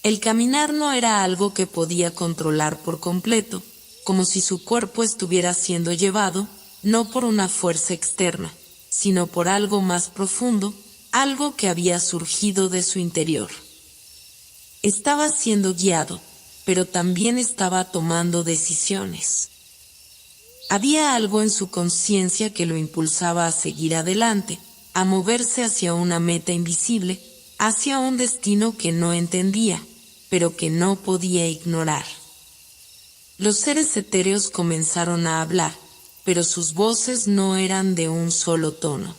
El caminar no era algo que podía controlar por completo, como si su cuerpo estuviera siendo llevado, no por una fuerza externa, sino por algo más profundo, algo que había surgido de su interior. Estaba siendo guiado, pero también estaba tomando decisiones. Había algo en su conciencia que lo impulsaba a seguir adelante, a moverse hacia una meta invisible, hacia un destino que no entendía, pero que no podía ignorar. Los seres etéreos comenzaron a hablar, pero sus voces no eran de un solo tono.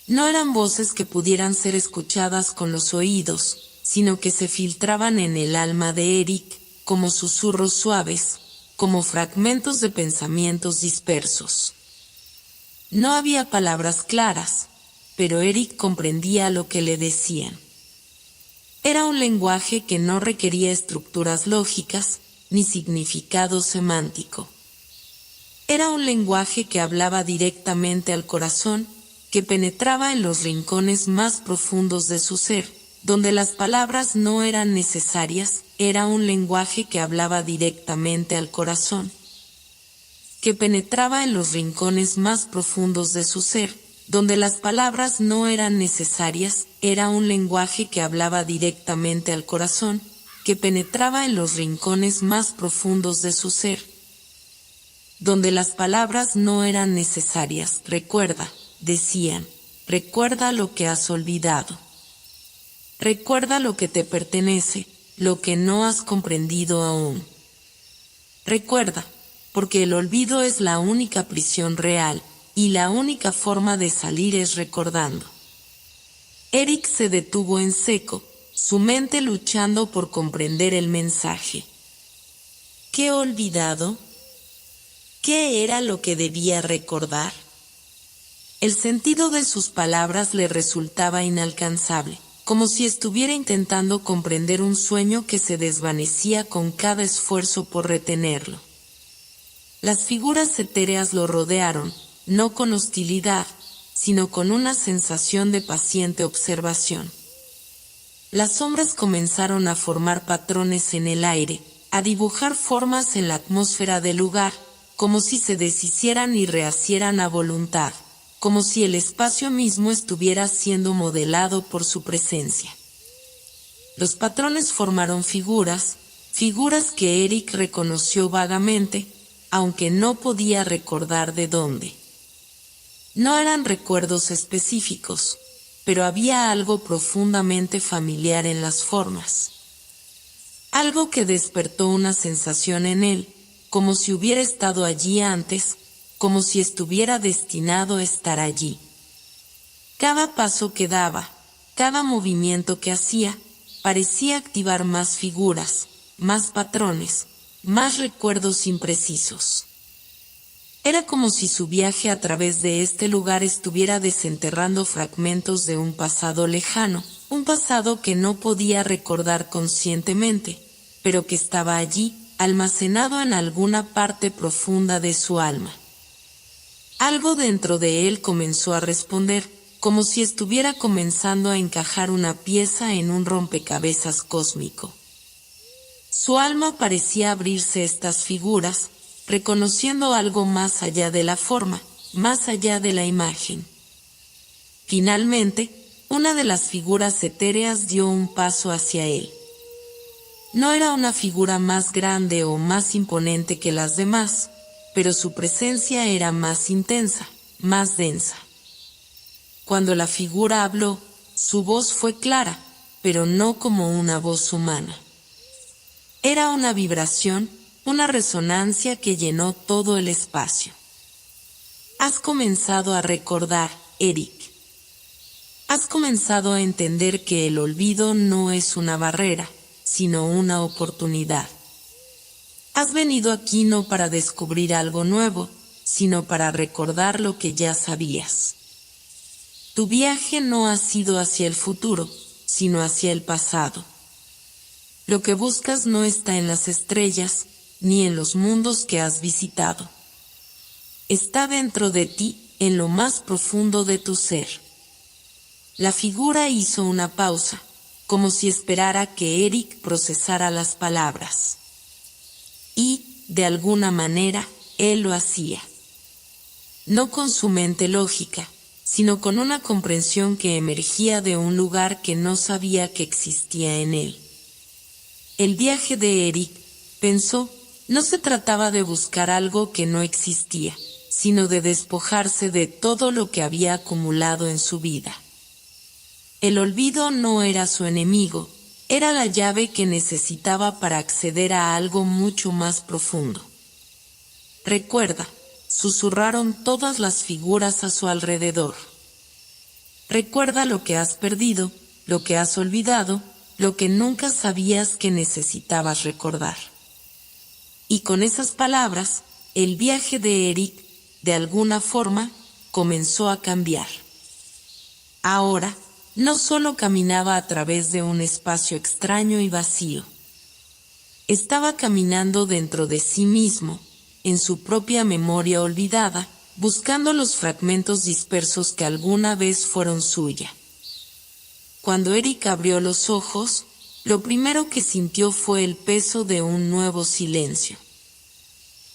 No eran voces que pudieran ser escuchadas con los oídos, sino que se filtraban en el alma de Eric, como susurros suaves, como fragmentos de pensamientos dispersos. No había palabras claras, pero Eric comprendía lo que le decían. Era un lenguaje que no requería estructuras lógicas, ni significado semántico. Era un lenguaje que hablaba directamente al corazón, que penetraba en los rincones más profundos de su ser, donde las palabras no eran necesarias. Era un lenguaje que hablaba directamente al corazón, que penetraba en los rincones más profundos de su ser, donde las palabras no eran necesarias. Era un lenguaje que hablaba directamente al corazón, que penetraba en los rincones más profundos de su ser, donde las palabras no eran necesarias. Recuerda, decían, recuerda lo que has olvidado. Recuerda lo que te pertenece, lo que no has comprendido aún. Recuerda, porque el olvido es la única prisión real, y la única forma de salir es recordando. Eric se detuvo en seco, su mente luchando por comprender el mensaje. ¿Qué olvidado? ¿Qué era lo que debía recordar? El sentido de sus palabras le resultaba inalcanzable, como si estuviera intentando comprender un sueño que se desvanecía con cada esfuerzo por retenerlo. Las figuras etéreas lo rodearon, no con hostilidad, sino con una sensación de paciente observación. Las sombras comenzaron a formar patrones en el aire, a dibujar formas en la atmósfera del lugar, como si se deshicieran y rehacieran a voluntad, como si el espacio mismo estuviera siendo modelado por su presencia. Los patrones formaron figuras que Eric reconoció vagamente, aunque no podía recordar de dónde. No eran recuerdos específicos, pero había algo profundamente familiar en las formas. Algo que despertó una sensación en él, como si hubiera estado allí antes, como si estuviera destinado a estar allí. Cada paso que daba, cada movimiento que hacía, parecía activar más figuras, más patrones, más recuerdos imprecisos. Era como si su viaje a través de este lugar estuviera desenterrando fragmentos de un pasado lejano, un pasado que no podía recordar conscientemente, pero que estaba allí, almacenado en alguna parte profunda de su alma. Algo dentro de él comenzó a responder, como si estuviera comenzando a encajar una pieza en un rompecabezas cósmico. Su alma parecía abrirse estas figuras, reconociendo algo más allá de la forma, más allá de la imagen. Finalmente, una de las figuras etéreas dio un paso hacia él. No era una figura más grande o más imponente que las demás, pero su presencia era más intensa, más densa. Cuando la figura habló, su voz fue clara, pero no como una voz humana. Era una vibración, una resonancia que llenó todo el espacio. Has comenzado a recordar, Eric. Has comenzado a entender que el olvido no es una barrera, sino una oportunidad. Has venido aquí no para descubrir algo nuevo, sino para recordar lo que ya sabías. Tu viaje no ha sido hacia el futuro, sino hacia el pasado. Lo que buscas no está en las estrellas, ni en los mundos que has visitado. Está dentro de ti, en lo más profundo de tu ser. La figura hizo una pausa, como si esperara que Eric procesara las palabras. Y, de alguna manera, él lo hacía. No con su mente lógica, sino con una comprensión que emergía de un lugar que no sabía que existía en él. El viaje de Eric, pensó, no se trataba de buscar algo que no existía, sino de despojarse de todo lo que había acumulado en su vida. El olvido no era su enemigo, era la llave que necesitaba para acceder a algo mucho más profundo. Recuerda, susurraron todas las figuras a su alrededor. Recuerda lo que has perdido, lo que has olvidado, lo que nunca sabías que necesitabas recordar. Y con esas palabras, el viaje de Eric, de alguna forma, comenzó a cambiar. Ahora, no solo caminaba a través de un espacio extraño y vacío. Estaba caminando dentro de sí mismo, en su propia memoria olvidada, buscando los fragmentos dispersos que alguna vez fueron suya. Cuando Eric abrió los ojos, lo primero que sintió fue el peso de un nuevo silencio.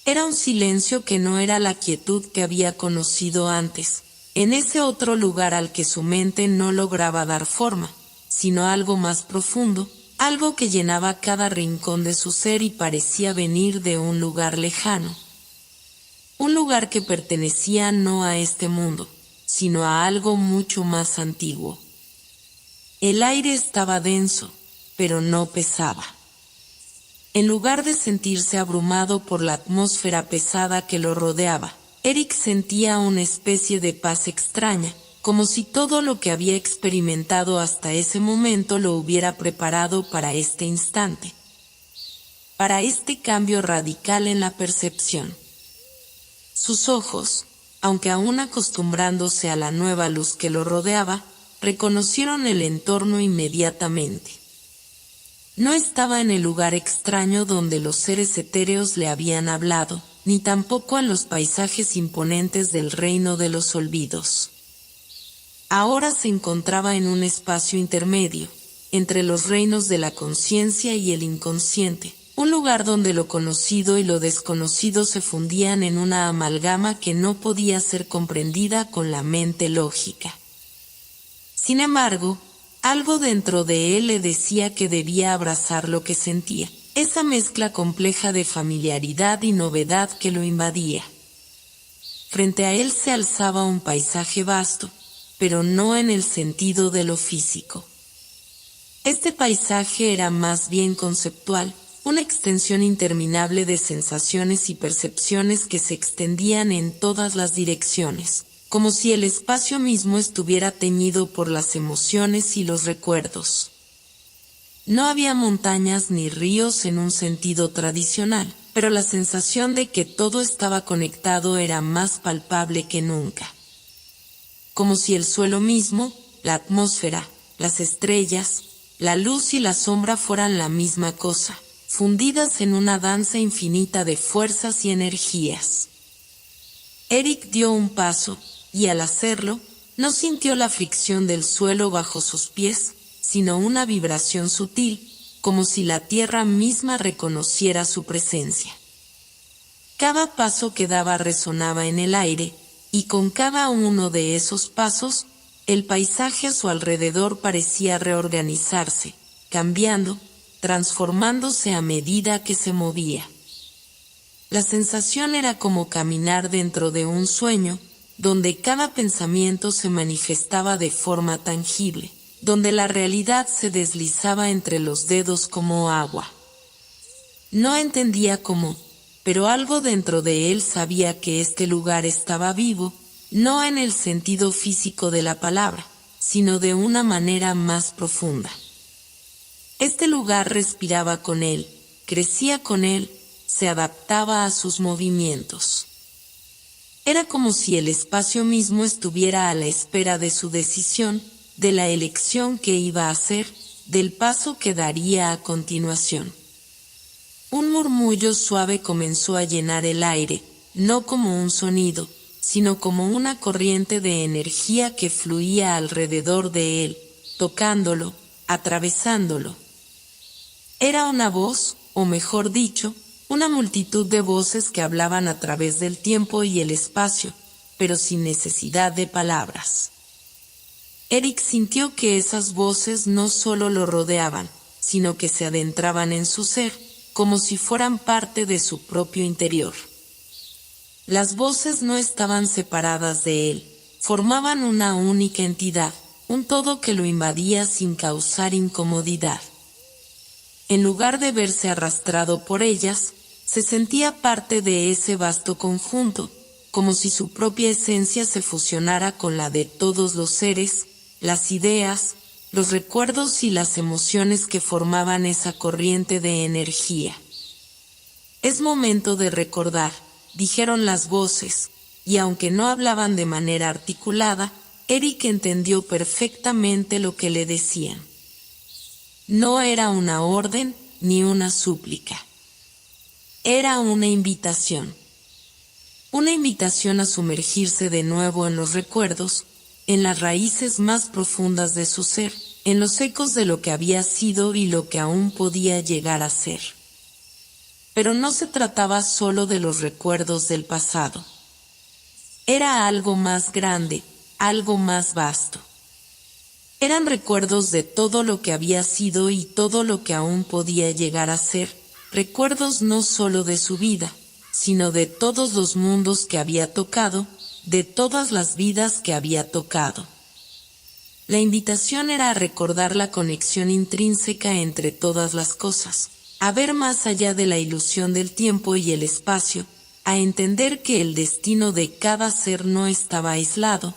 Era un silencio que no era la quietud que había conocido antes, en ese otro lugar al que su mente no lograba dar forma, sino algo más profundo, algo que llenaba cada rincón de su ser y parecía venir de un lugar lejano. Un lugar que pertenecía no a este mundo, sino a algo mucho más antiguo. El aire estaba denso, pero no pesaba. En lugar de sentirse abrumado por la atmósfera pesada que lo rodeaba, Eric sentía una especie de paz extraña, como si todo lo que había experimentado hasta ese momento lo hubiera preparado para este instante, para este cambio radical en la percepción. Sus ojos, aunque aún acostumbrándose a la nueva luz que lo rodeaba, reconocieron el entorno inmediatamente. No estaba en el lugar extraño donde los seres etéreos le habían hablado, ni tampoco en los paisajes imponentes del reino de los olvidos. Ahora se encontraba en un espacio intermedio, entre los reinos de la conciencia y el inconsciente, un lugar donde lo conocido y lo desconocido se fundían en una amalgama que no podía ser comprendida con la mente lógica. Sin embargo, algo dentro de él le decía que debía abrazar lo que sentía, esa mezcla compleja de familiaridad y novedad que lo invadía. Frente a él se alzaba un paisaje vasto, pero no en el sentido de lo físico. Este paisaje era más bien conceptual, una extensión interminable de sensaciones y percepciones que se extendían en todas las direcciones, como si el espacio mismo estuviera teñido por las emociones y los recuerdos. No había montañas ni ríos en un sentido tradicional, pero la sensación de que todo estaba conectado era más palpable que nunca. Como si el suelo mismo, la atmósfera, las estrellas, la luz y la sombra fueran la misma cosa, fundidas en una danza infinita de fuerzas y energías. Eric dio un paso, y al hacerlo, no sintió la fricción del suelo bajo sus pies, sino una vibración sutil, como si la tierra misma reconociera su presencia. Cada paso que daba resonaba en el aire, y con cada uno de esos pasos, el paisaje a su alrededor parecía reorganizarse, cambiando, transformándose a medida que se movía. La sensación era como caminar dentro de un sueño, donde cada pensamiento se manifestaba de forma tangible, donde la realidad se deslizaba entre los dedos como agua. No entendía cómo, pero algo dentro de él sabía que este lugar estaba vivo, no en el sentido físico de la palabra, sino de una manera más profunda. Este lugar respiraba con él, crecía con él, se adaptaba a sus movimientos. Era como si el espacio mismo estuviera a la espera de su decisión, de la elección que iba a hacer, del paso que daría a continuación. Un murmullo suave comenzó a llenar el aire, no como un sonido, sino como una corriente de energía que fluía alrededor de él, tocándolo, atravesándolo. Era una voz, o mejor dicho, una multitud de voces que hablaban a través del tiempo y el espacio, pero sin necesidad de palabras. Eric sintió que esas voces no solo lo rodeaban, sino que se adentraban en su ser, como si fueran parte de su propio interior. Las voces no estaban separadas de él, formaban una única entidad, un todo que lo invadía sin causar incomodidad. En lugar de verse arrastrado por ellas, se sentía parte de ese vasto conjunto, como si su propia esencia se fusionara con la de todos los seres, las ideas, los recuerdos y las emociones que formaban esa corriente de energía. Es momento de recordar, dijeron las voces, y aunque no hablaban de manera articulada, Eric entendió perfectamente lo que le decían. No era una orden ni una súplica. Era una invitación. Una invitación a sumergirse de nuevo en los recuerdos, en las raíces más profundas de su ser, en los ecos de lo que había sido y lo que aún podía llegar a ser. Pero no se trataba solo de los recuerdos del pasado. Era algo más grande, algo más vasto. Eran recuerdos de todo lo que había sido y todo lo que aún podía llegar a ser, recuerdos no solo de su vida, sino de todos los mundos que había tocado, de todas las vidas que había tocado. La invitación era a recordar la conexión intrínseca entre todas las cosas, a ver más allá de la ilusión del tiempo y el espacio, a entender que el destino de cada ser no estaba aislado,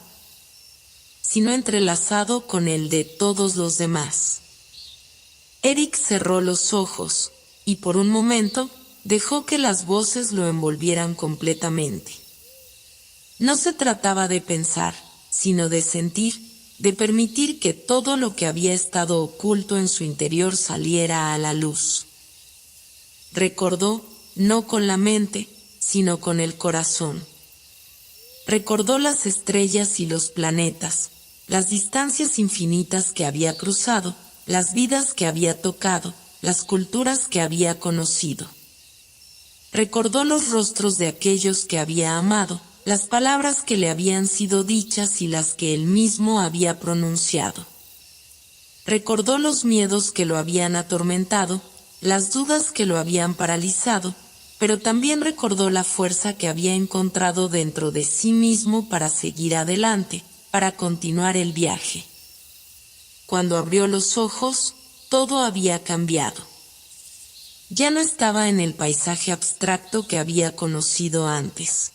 sino entrelazado con el de todos los demás. Eric cerró los ojos, y por un momento, dejó que las voces lo envolvieran completamente. No se trataba de pensar, sino de sentir, de permitir que todo lo que había estado oculto en su interior saliera a la luz. Recordó, no con la mente, sino con el corazón. Recordó las estrellas y los planetas, las distancias infinitas que había cruzado, las vidas que había tocado, las culturas que había conocido. Recordó los rostros de aquellos que había amado, las palabras que le habían sido dichas y las que él mismo había pronunciado. Recordó los miedos que lo habían atormentado, las dudas que lo habían paralizado, pero también recordó la fuerza que había encontrado dentro de sí mismo para seguir adelante, para continuar el viaje. Cuando abrió los ojos, todo había cambiado. Ya no estaba en el paisaje abstracto que había conocido antes.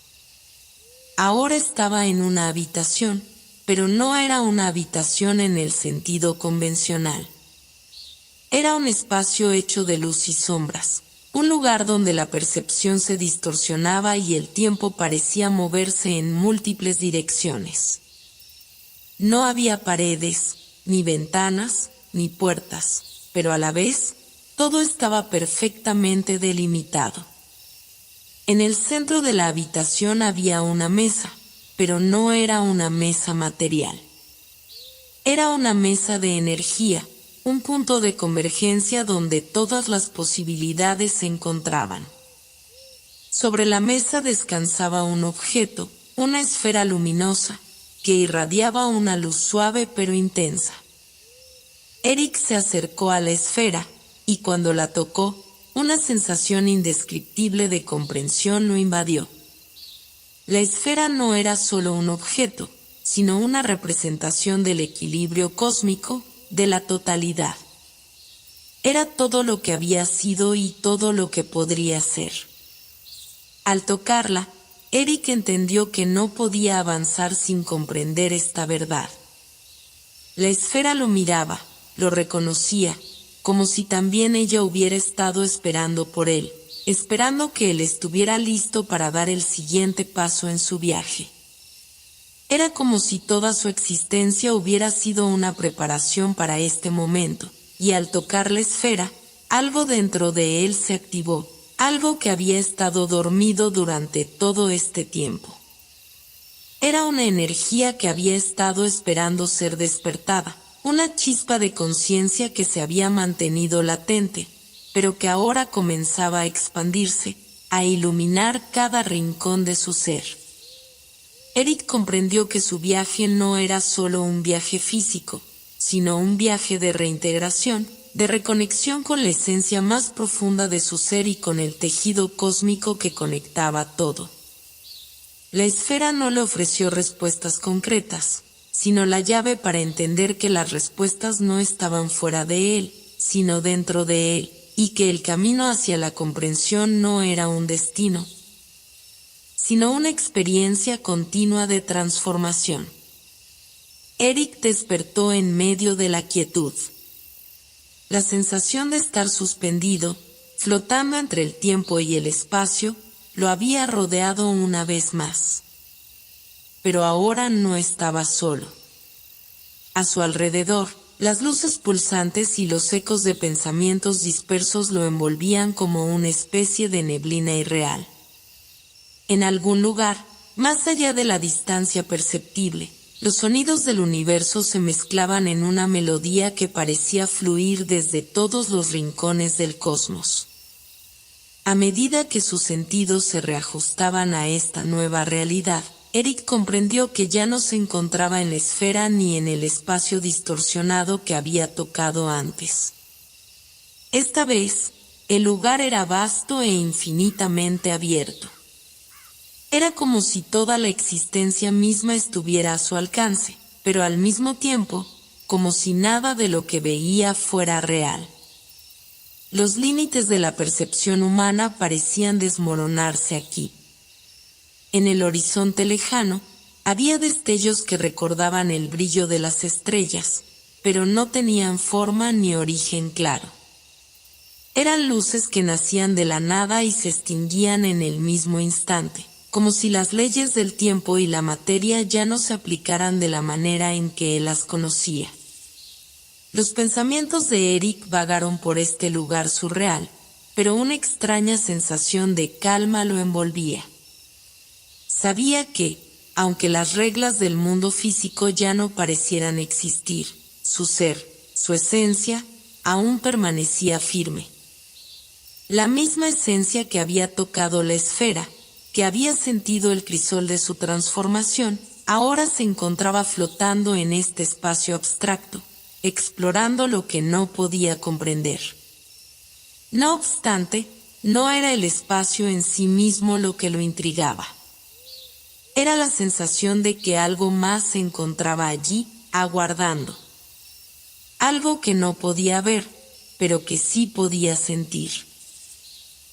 Ahora estaba en una habitación, pero no era una habitación en el sentido convencional. Era un espacio hecho de luz y sombras, un lugar donde la percepción se distorsionaba y el tiempo parecía moverse en múltiples direcciones. No había paredes, ni ventanas, ni puertas, pero a la vez, todo estaba perfectamente delimitado. En el centro de la habitación había una mesa, pero no era una mesa material. Era una mesa de energía, un punto de convergencia donde todas las posibilidades se encontraban. Sobre la mesa descansaba un objeto, una esfera luminosa, que irradiaba una luz suave pero intensa. Eric se acercó a la esfera, y cuando la tocó, una sensación indescriptible de comprensión lo invadió. La esfera no era solo un objeto, sino una representación del equilibrio cósmico, de la totalidad. Era todo lo que había sido y todo lo que podría ser. Al tocarla, Eric entendió que no podía avanzar sin comprender esta verdad. La esfera lo miraba, lo reconocía, como si también ella hubiera estado esperando por él, esperando que él estuviera listo para dar el siguiente paso en su viaje. Era como si toda su existencia hubiera sido una preparación para este momento, y al tocar la esfera, algo dentro de él se activó, algo que había estado dormido durante todo este tiempo. Era una energía que había estado esperando ser despertada, una chispa de conciencia que se había mantenido latente, pero que ahora comenzaba a expandirse, a iluminar cada rincón de su ser. Eric comprendió que su viaje no era solo un viaje físico, sino un viaje de reintegración, de reconexión con la esencia más profunda de su ser y con el tejido cósmico que conectaba todo. La esfera no le ofreció respuestas concretas, sino la llave para entender que las respuestas no estaban fuera de él, sino dentro de él, y que el camino hacia la comprensión no era un destino, sino una experiencia continua de transformación. Eric despertó en medio de la quietud. La sensación de estar suspendido, flotando entre el tiempo y el espacio, lo había rodeado una vez más. Pero ahora no estaba solo. A su alrededor, las luces pulsantes y los ecos de pensamientos dispersos lo envolvían como una especie de neblina irreal. En algún lugar, más allá de la distancia perceptible, los sonidos del universo se mezclaban en una melodía que parecía fluir desde todos los rincones del cosmos. A medida que sus sentidos se reajustaban a esta nueva realidad, Eric comprendió que ya no se encontraba en la esfera ni en el espacio distorsionado que había tocado antes. Esta vez, el lugar era vasto e infinitamente abierto. Era como si toda la existencia misma estuviera a su alcance, pero al mismo tiempo, como si nada de lo que veía fuera real. Los límites de la percepción humana parecían desmoronarse aquí. En el horizonte lejano, había destellos que recordaban el brillo de las estrellas, pero no tenían forma ni origen claro. Eran luces que nacían de la nada y se extinguían en el mismo instante, como si las leyes del tiempo y la materia ya no se aplicaran de la manera en que él las conocía. Los pensamientos de Eric vagaron por este lugar surreal, pero una extraña sensación de calma lo envolvía. Sabía que, aunque las reglas del mundo físico ya no parecieran existir, su ser, su esencia, aún permanecía firme. La misma esencia que había tocado la esfera, que había sentido el crisol de su transformación, ahora se encontraba flotando en este espacio abstracto, explorando lo que no podía comprender. No obstante, no era el espacio en sí mismo lo que lo intrigaba. Era la sensación de que algo más se encontraba allí, aguardando. Algo que no podía ver, pero que sí podía sentir.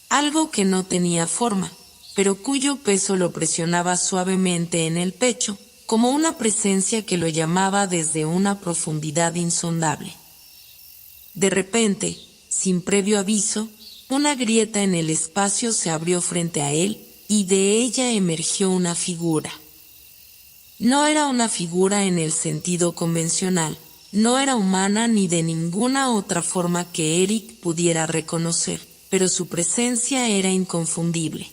algo que no tenía forma, pero cuyo peso lo presionaba suavemente en el pecho, como una presencia que lo llamaba desde una profundidad insondable. De repente, sin previo aviso, una grieta en el espacio se abrió frente a él, y de ella emergió una figura. No era una figura en el sentido convencional, no era humana ni de ninguna otra forma que Eric pudiera reconocer, pero su presencia era inconfundible.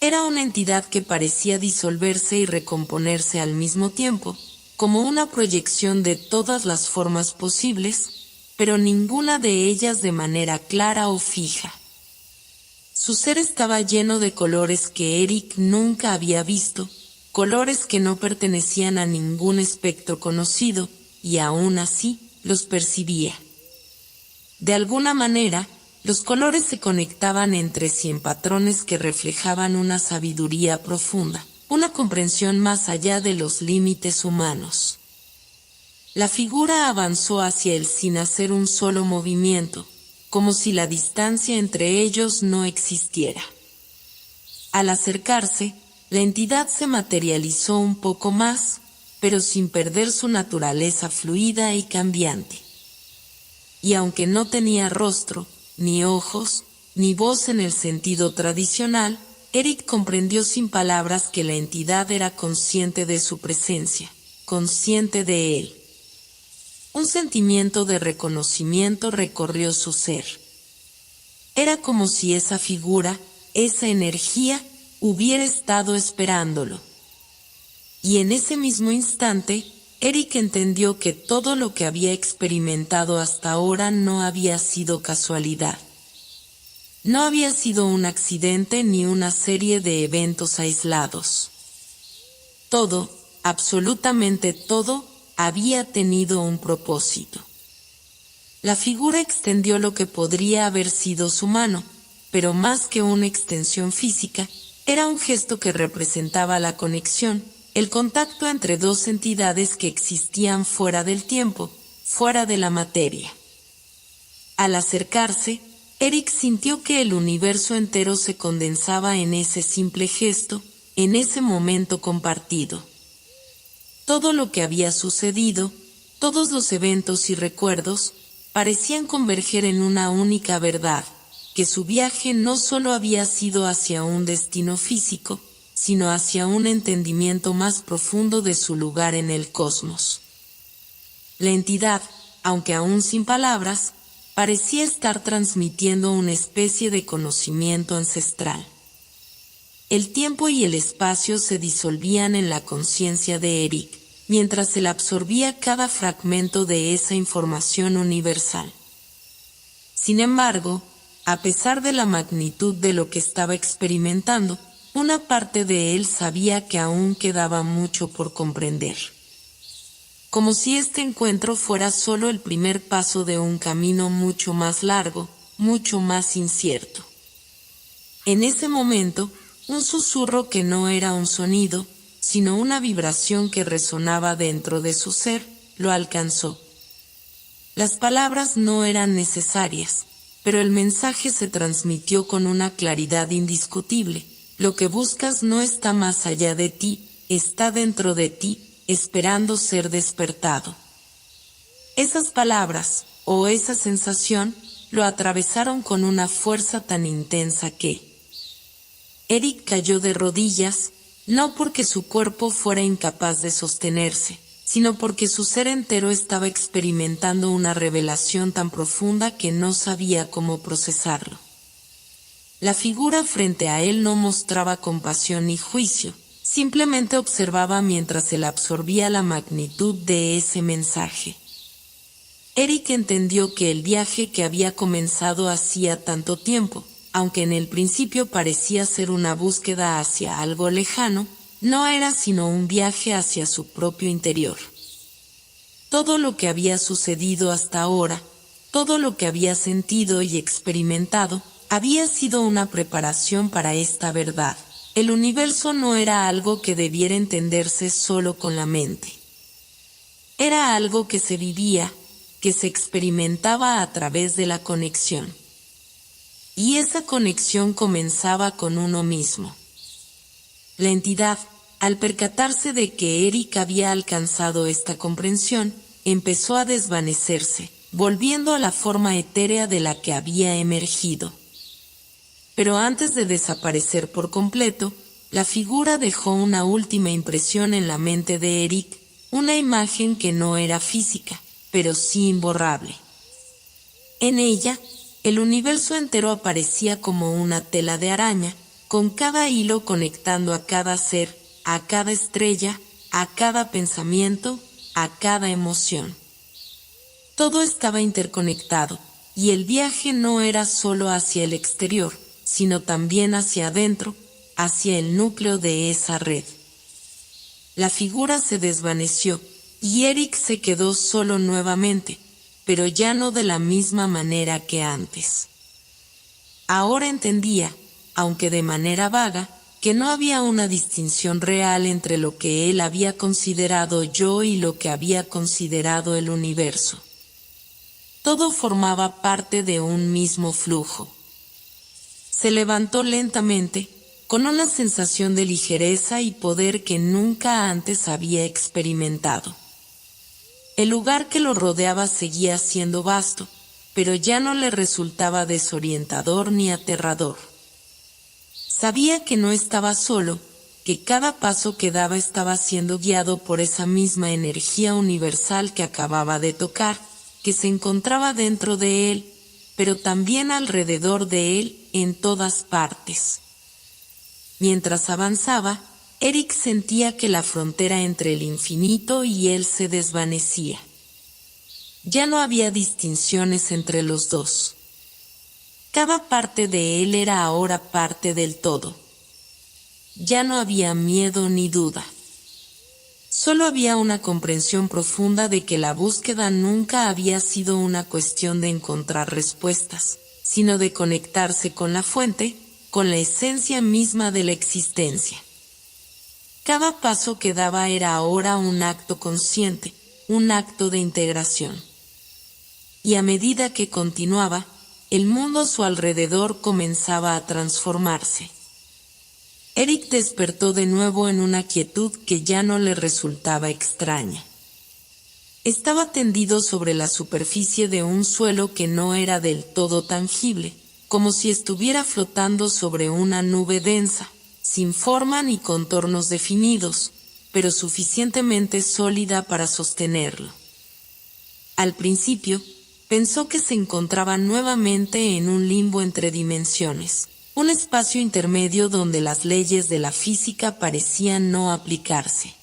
Era una entidad que parecía disolverse y recomponerse al mismo tiempo, como una proyección de todas las formas posibles, pero ninguna de ellas de manera clara o fija. Su ser estaba lleno de colores que Eric nunca había visto, colores que no pertenecían a ningún espectro conocido, y aún así los percibía. De alguna manera, los colores se conectaban entre sí en patrones que reflejaban una sabiduría profunda, una comprensión más allá de los límites humanos. La figura avanzó hacia él sin hacer un solo movimiento, como si la distancia entre ellos no existiera. Al acercarse, la entidad se materializó un poco más, pero sin perder su naturaleza fluida y cambiante. Y aunque no tenía rostro, ni ojos, ni voz en el sentido tradicional, Eric comprendió sin palabras que la entidad era consciente de su presencia, consciente de él. Un sentimiento de reconocimiento recorrió su ser. Era como si esa figura, esa energía, hubiera estado esperándolo. Y en ese mismo instante, Eric entendió que todo lo que había experimentado hasta ahora no había sido casualidad. No había sido un accidente ni una serie de eventos aislados. Todo, absolutamente todo, había tenido un propósito. La figura extendió lo que podría haber sido su mano, pero más que una extensión física, era un gesto que representaba la conexión, el contacto entre dos entidades que existían fuera del tiempo, fuera de la materia. Al acercarse, Eric sintió que el universo entero se condensaba en ese simple gesto, en ese momento compartido. Todo lo que había sucedido, todos los eventos y recuerdos, parecían converger en una única verdad, que su viaje no solo había sido hacia un destino físico, sino hacia un entendimiento más profundo de su lugar en el cosmos. La entidad, aunque aún sin palabras, parecía estar transmitiendo una especie de conocimiento ancestral. El tiempo y el espacio se disolvían en la conciencia de Eric, mientras él absorbía cada fragmento de esa información universal. Sin embargo, a pesar de la magnitud de lo que estaba experimentando, una parte de él sabía que aún quedaba mucho por comprender. Como si este encuentro fuera solo el primer paso de un camino mucho más largo, mucho más incierto. En ese momento, un susurro que no era un sonido, sino una vibración que resonaba dentro de su ser, lo alcanzó. Las palabras no eran necesarias, pero el mensaje se transmitió con una claridad indiscutible. Lo que buscas no está más allá de ti, está dentro de ti, esperando ser despertado. Esas palabras, o esa sensación, lo atravesaron con una fuerza tan intensa que Eric cayó de rodillas, no porque su cuerpo fuera incapaz de sostenerse, sino porque su ser entero estaba experimentando una revelación tan profunda que no sabía cómo procesarlo. La figura frente a él no mostraba compasión ni juicio, simplemente observaba mientras él absorbía la magnitud de ese mensaje. Eric entendió que el viaje que había comenzado hacía tanto tiempo, aunque en el principio parecía ser una búsqueda hacia algo lejano, no era sino un viaje hacia su propio interior. Todo lo que había sucedido hasta ahora, todo lo que había sentido y experimentado, había sido una preparación para esta verdad. El universo no era algo que debiera entenderse solo con la mente. Era algo que se vivía, que se experimentaba a través de la conexión. Y esa conexión comenzaba con uno mismo. La entidad, al percatarse de que Eric había alcanzado esta comprensión, empezó a desvanecerse, volviendo a la forma etérea de la que había emergido. Pero antes de desaparecer por completo, la figura dejó una última impresión en la mente de Eric, una imagen que no era física, pero sí imborrable. En ella, el universo entero aparecía como una tela de araña, con cada hilo conectando a cada ser, a cada estrella, a cada pensamiento, a cada emoción. Todo estaba interconectado, y el viaje no era solo hacia el exterior, sino también hacia adentro, hacia el núcleo de esa red. La figura se desvaneció, y Eric se quedó solo nuevamente, pero ya no de la misma manera que antes. Ahora entendía, aunque de manera vaga, que no había una distinción real entre lo que él había considerado yo y lo que había considerado el universo. Todo formaba parte de un mismo flujo. Se levantó lentamente, con una sensación de ligereza y poder que nunca antes había experimentado. El lugar que lo rodeaba seguía siendo vasto, pero ya no le resultaba desorientador ni aterrador. Sabía que no estaba solo, que cada paso que daba estaba siendo guiado por esa misma energía universal que acababa de tocar, que se encontraba dentro de él, pero también alrededor de él en todas partes. Mientras avanzaba, Eric sentía que la frontera entre el infinito y él se desvanecía. Ya no había distinciones entre los dos. Cada parte de él era ahora parte del todo. Ya no había miedo ni duda. Solo había una comprensión profunda de que la búsqueda nunca había sido una cuestión de encontrar respuestas, sino de conectarse con la fuente, con la esencia misma de la existencia. Cada paso que daba era ahora un acto consciente, un acto de integración. Y a medida que continuaba, el mundo a su alrededor comenzaba a transformarse. Eric despertó de nuevo en una quietud que ya no le resultaba extraña. Estaba tendido sobre la superficie de un suelo que no era del todo tangible, como si estuviera flotando sobre una nube densa, sin forma ni contornos definidos, pero suficientemente sólida para sostenerlo. Al principio, pensó que se encontraba nuevamente en un limbo entre dimensiones, un espacio intermedio donde las leyes de la física parecían no aplicarse.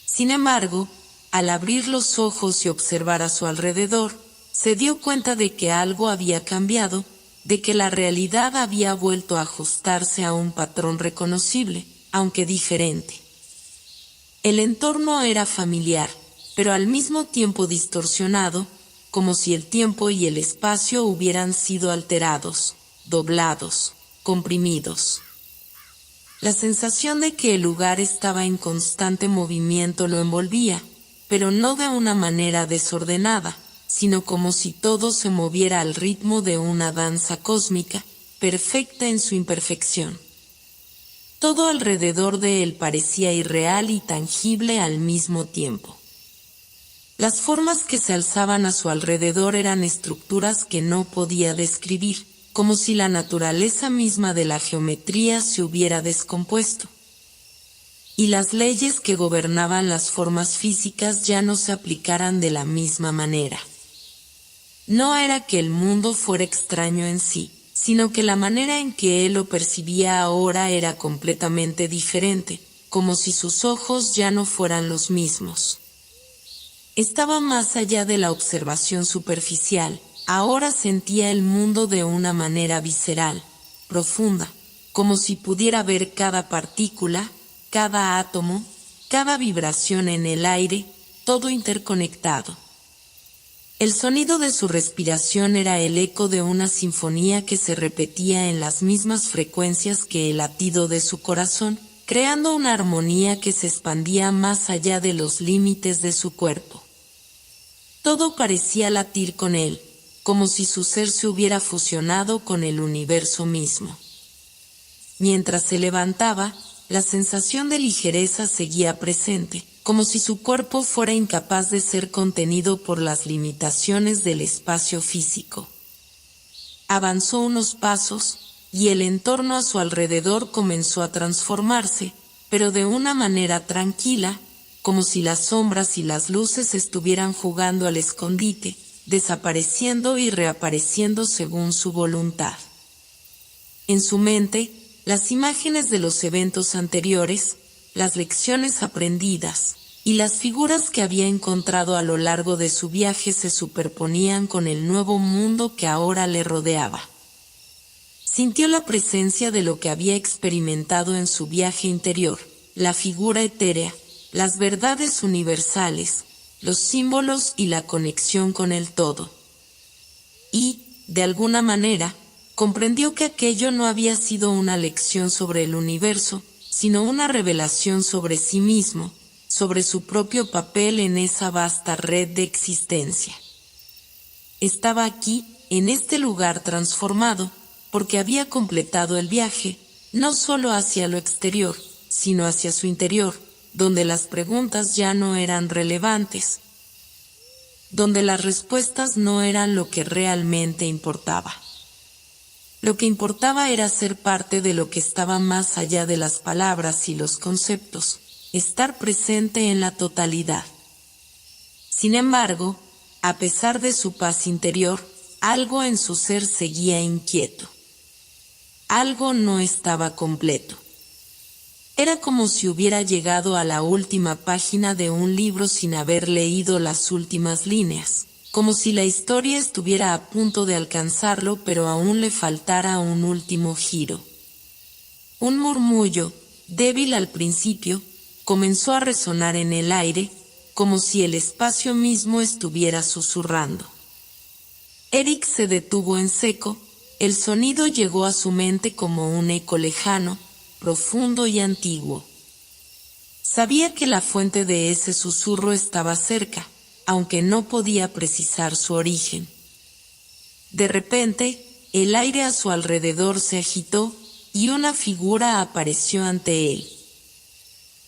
Sin embargo, al abrir los ojos y observar a su alrededor, se dio cuenta de que algo había cambiado, de que la realidad había vuelto a ajustarse a un patrón reconocible, aunque diferente. El entorno era familiar, pero al mismo tiempo distorsionado, como si el tiempo y el espacio hubieran sido alterados, doblados, comprimidos. La sensación de que el lugar estaba en constante movimiento lo envolvía, pero no de una manera desordenada, sino como si todo se moviera al ritmo de una danza cósmica, perfecta en su imperfección. Todo alrededor de él parecía irreal y tangible al mismo tiempo. Las formas que se alzaban a su alrededor eran estructuras que no podía describir, como si la naturaleza misma de la geometría se hubiera descompuesto. Y las leyes que gobernaban las formas físicas ya no se aplicaran de la misma manera. No era que el mundo fuera extraño en sí, sino que la manera en que él lo percibía ahora era completamente diferente, como si sus ojos ya no fueran los mismos. Estaba más allá de la observación superficial, ahora sentía el mundo de una manera visceral, profunda, como si pudiera ver cada partícula, cada átomo, cada vibración en el aire, todo interconectado. El sonido de su respiración era el eco de una sinfonía que se repetía en las mismas frecuencias que el latido de su corazón, creando una armonía que se expandía más allá de los límites de su cuerpo. Todo parecía latir con él, como si su ser se hubiera fusionado con el universo mismo. Mientras se levantaba, la sensación de ligereza seguía presente, como si su cuerpo fuera incapaz de ser contenido por las limitaciones del espacio físico. Avanzó unos pasos, y el entorno a su alrededor comenzó a transformarse, pero de una manera tranquila, como si las sombras y las luces estuvieran jugando al escondite, desapareciendo y reapareciendo según su voluntad. En su mente, las imágenes de los eventos anteriores, las lecciones aprendidas, y las figuras que había encontrado a lo largo de su viaje se superponían con el nuevo mundo que ahora le rodeaba. Sintió la presencia de lo que había experimentado en su viaje interior, la figura etérea, las verdades universales, los símbolos y la conexión con el todo. Y, de alguna manera, comprendió que aquello no había sido una lección sobre el universo, sino una revelación sobre sí mismo, sobre su propio papel en esa vasta red de existencia. Estaba aquí, en este lugar transformado, porque había completado el viaje, no solo hacia lo exterior, sino hacia su interior, donde las preguntas ya no eran relevantes, donde las respuestas no eran lo que realmente importaba. Lo que importaba era ser parte de lo que estaba más allá de las palabras y los conceptos, estar presente en la totalidad. Sin embargo, a pesar de su paz interior, algo en su ser seguía inquieto. Algo no estaba completo. Era como si hubiera llegado a la última página de un libro sin haber leído las últimas líneas, como si la historia estuviera a punto de alcanzarlo pero aún le faltara un último giro. Un murmullo, débil al principio, comenzó a resonar en el aire, como si el espacio mismo estuviera susurrando. Eric se detuvo en seco, el sonido llegó a su mente como un eco lejano, profundo y antiguo. Sabía que la fuente de ese susurro estaba cerca, aunque no podía precisar su origen. De repente, el aire a su alrededor se agitó, y una figura apareció ante él.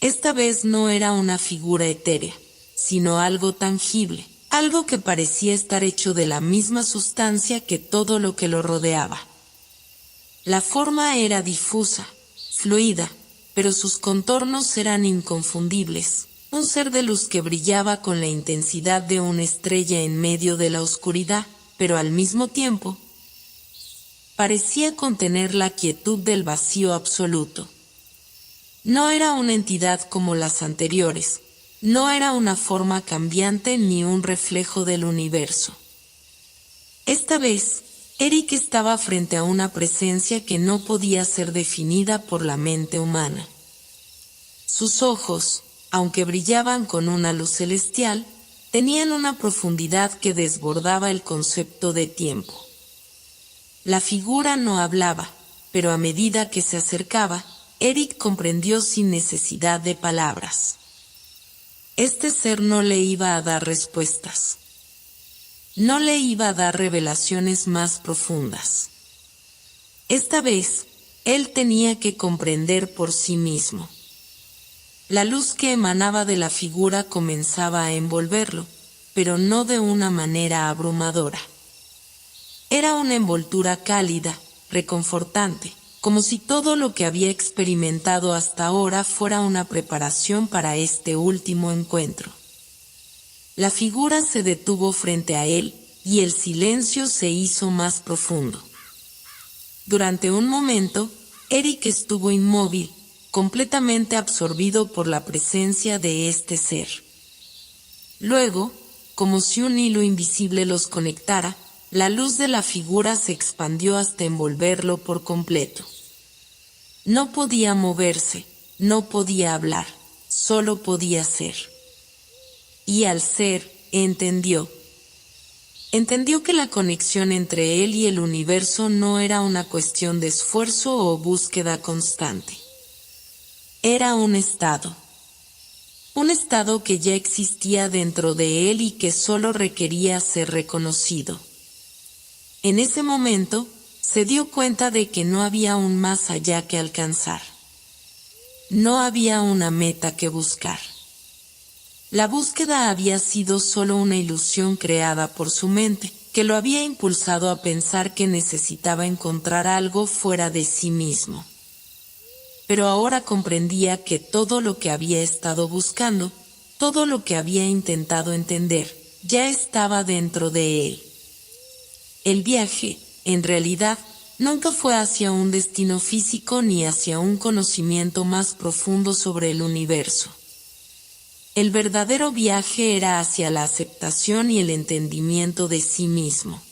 Esta vez no era una figura etérea, sino algo tangible, algo que parecía estar hecho de la misma sustancia que todo lo que lo rodeaba. La forma era difusa, fluida, pero sus contornos eran inconfundibles, un ser de luz que brillaba con la intensidad de una estrella en medio de la oscuridad, pero al mismo tiempo parecía contener la quietud del vacío absoluto. No era una entidad como las anteriores, no era una forma cambiante ni un reflejo del universo. Esta vez, Eric estaba frente a una presencia que no podía ser definida por la mente humana. Sus ojos, aunque brillaban con una luz celestial, tenían una profundidad que desbordaba el concepto de tiempo. La figura no hablaba, pero a medida que se acercaba, Eric comprendió sin necesidad de palabras. Este ser no le iba a dar respuestas. No le iba a dar revelaciones más profundas. Esta vez, él tenía que comprender por sí mismo. La luz que emanaba de la figura comenzaba a envolverlo, pero no de una manera abrumadora. Era una envoltura cálida, reconfortante, como si todo lo que había experimentado hasta ahora fuera una preparación para este último encuentro. La figura se detuvo frente a él, y el silencio se hizo más profundo. Durante un momento, Eric estuvo inmóvil, completamente absorbido por la presencia de este ser. Luego, como si un hilo invisible los conectara, la luz de la figura se expandió hasta envolverlo por completo. No podía moverse, no podía hablar, solo podía ser. Y al ser, entendió que la conexión entre él y el universo no era una cuestión de esfuerzo o búsqueda constante. Era un estado que ya existía dentro de él y que solo requería ser reconocido. En ese momento, se dio cuenta de que no había un más allá que alcanzar. No había una meta que buscar. La búsqueda había sido solo una ilusión creada por su mente, que lo había impulsado a pensar que necesitaba encontrar algo fuera de sí mismo. Pero ahora comprendía que todo lo que había estado buscando, todo lo que había intentado entender, ya estaba dentro de él. El viaje, en realidad, nunca fue hacia un destino físico ni hacia un conocimiento más profundo sobre el universo. El verdadero viaje era hacia la aceptación y el entendimiento de sí mismo.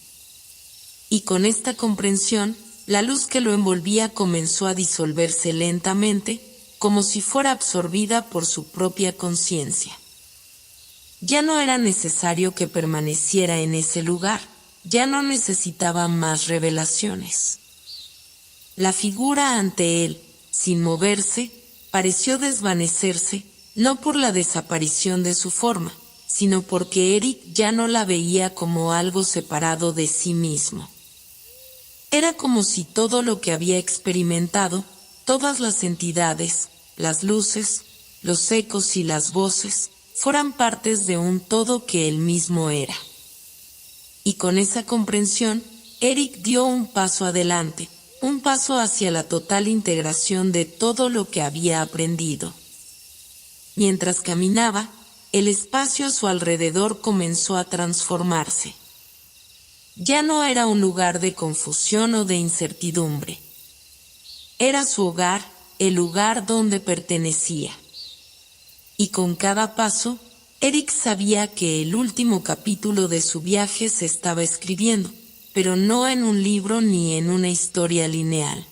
Y con esta comprensión, la luz que lo envolvía comenzó a disolverse lentamente, como si fuera absorbida por su propia conciencia. Ya no era necesario que permaneciera en ese lugar, ya no necesitaba más revelaciones. La figura ante él, sin moverse, pareció desvanecerse, no por la desaparición de su forma, sino porque Eric ya no la veía como algo separado de sí mismo. Era como si todo lo que había experimentado, todas las entidades, las luces, los ecos y las voces, fueran partes de un todo que él mismo era. Y con esa comprensión, Eric dio un paso adelante, un paso hacia la total integración de todo lo que había aprendido. Mientras caminaba, el espacio a su alrededor comenzó a transformarse. Ya no era un lugar de confusión o de incertidumbre. Era su hogar, el lugar donde pertenecía. Y con cada paso, Eric sabía que el último capítulo de su viaje se estaba escribiendo, pero no en un libro ni en una historia lineal.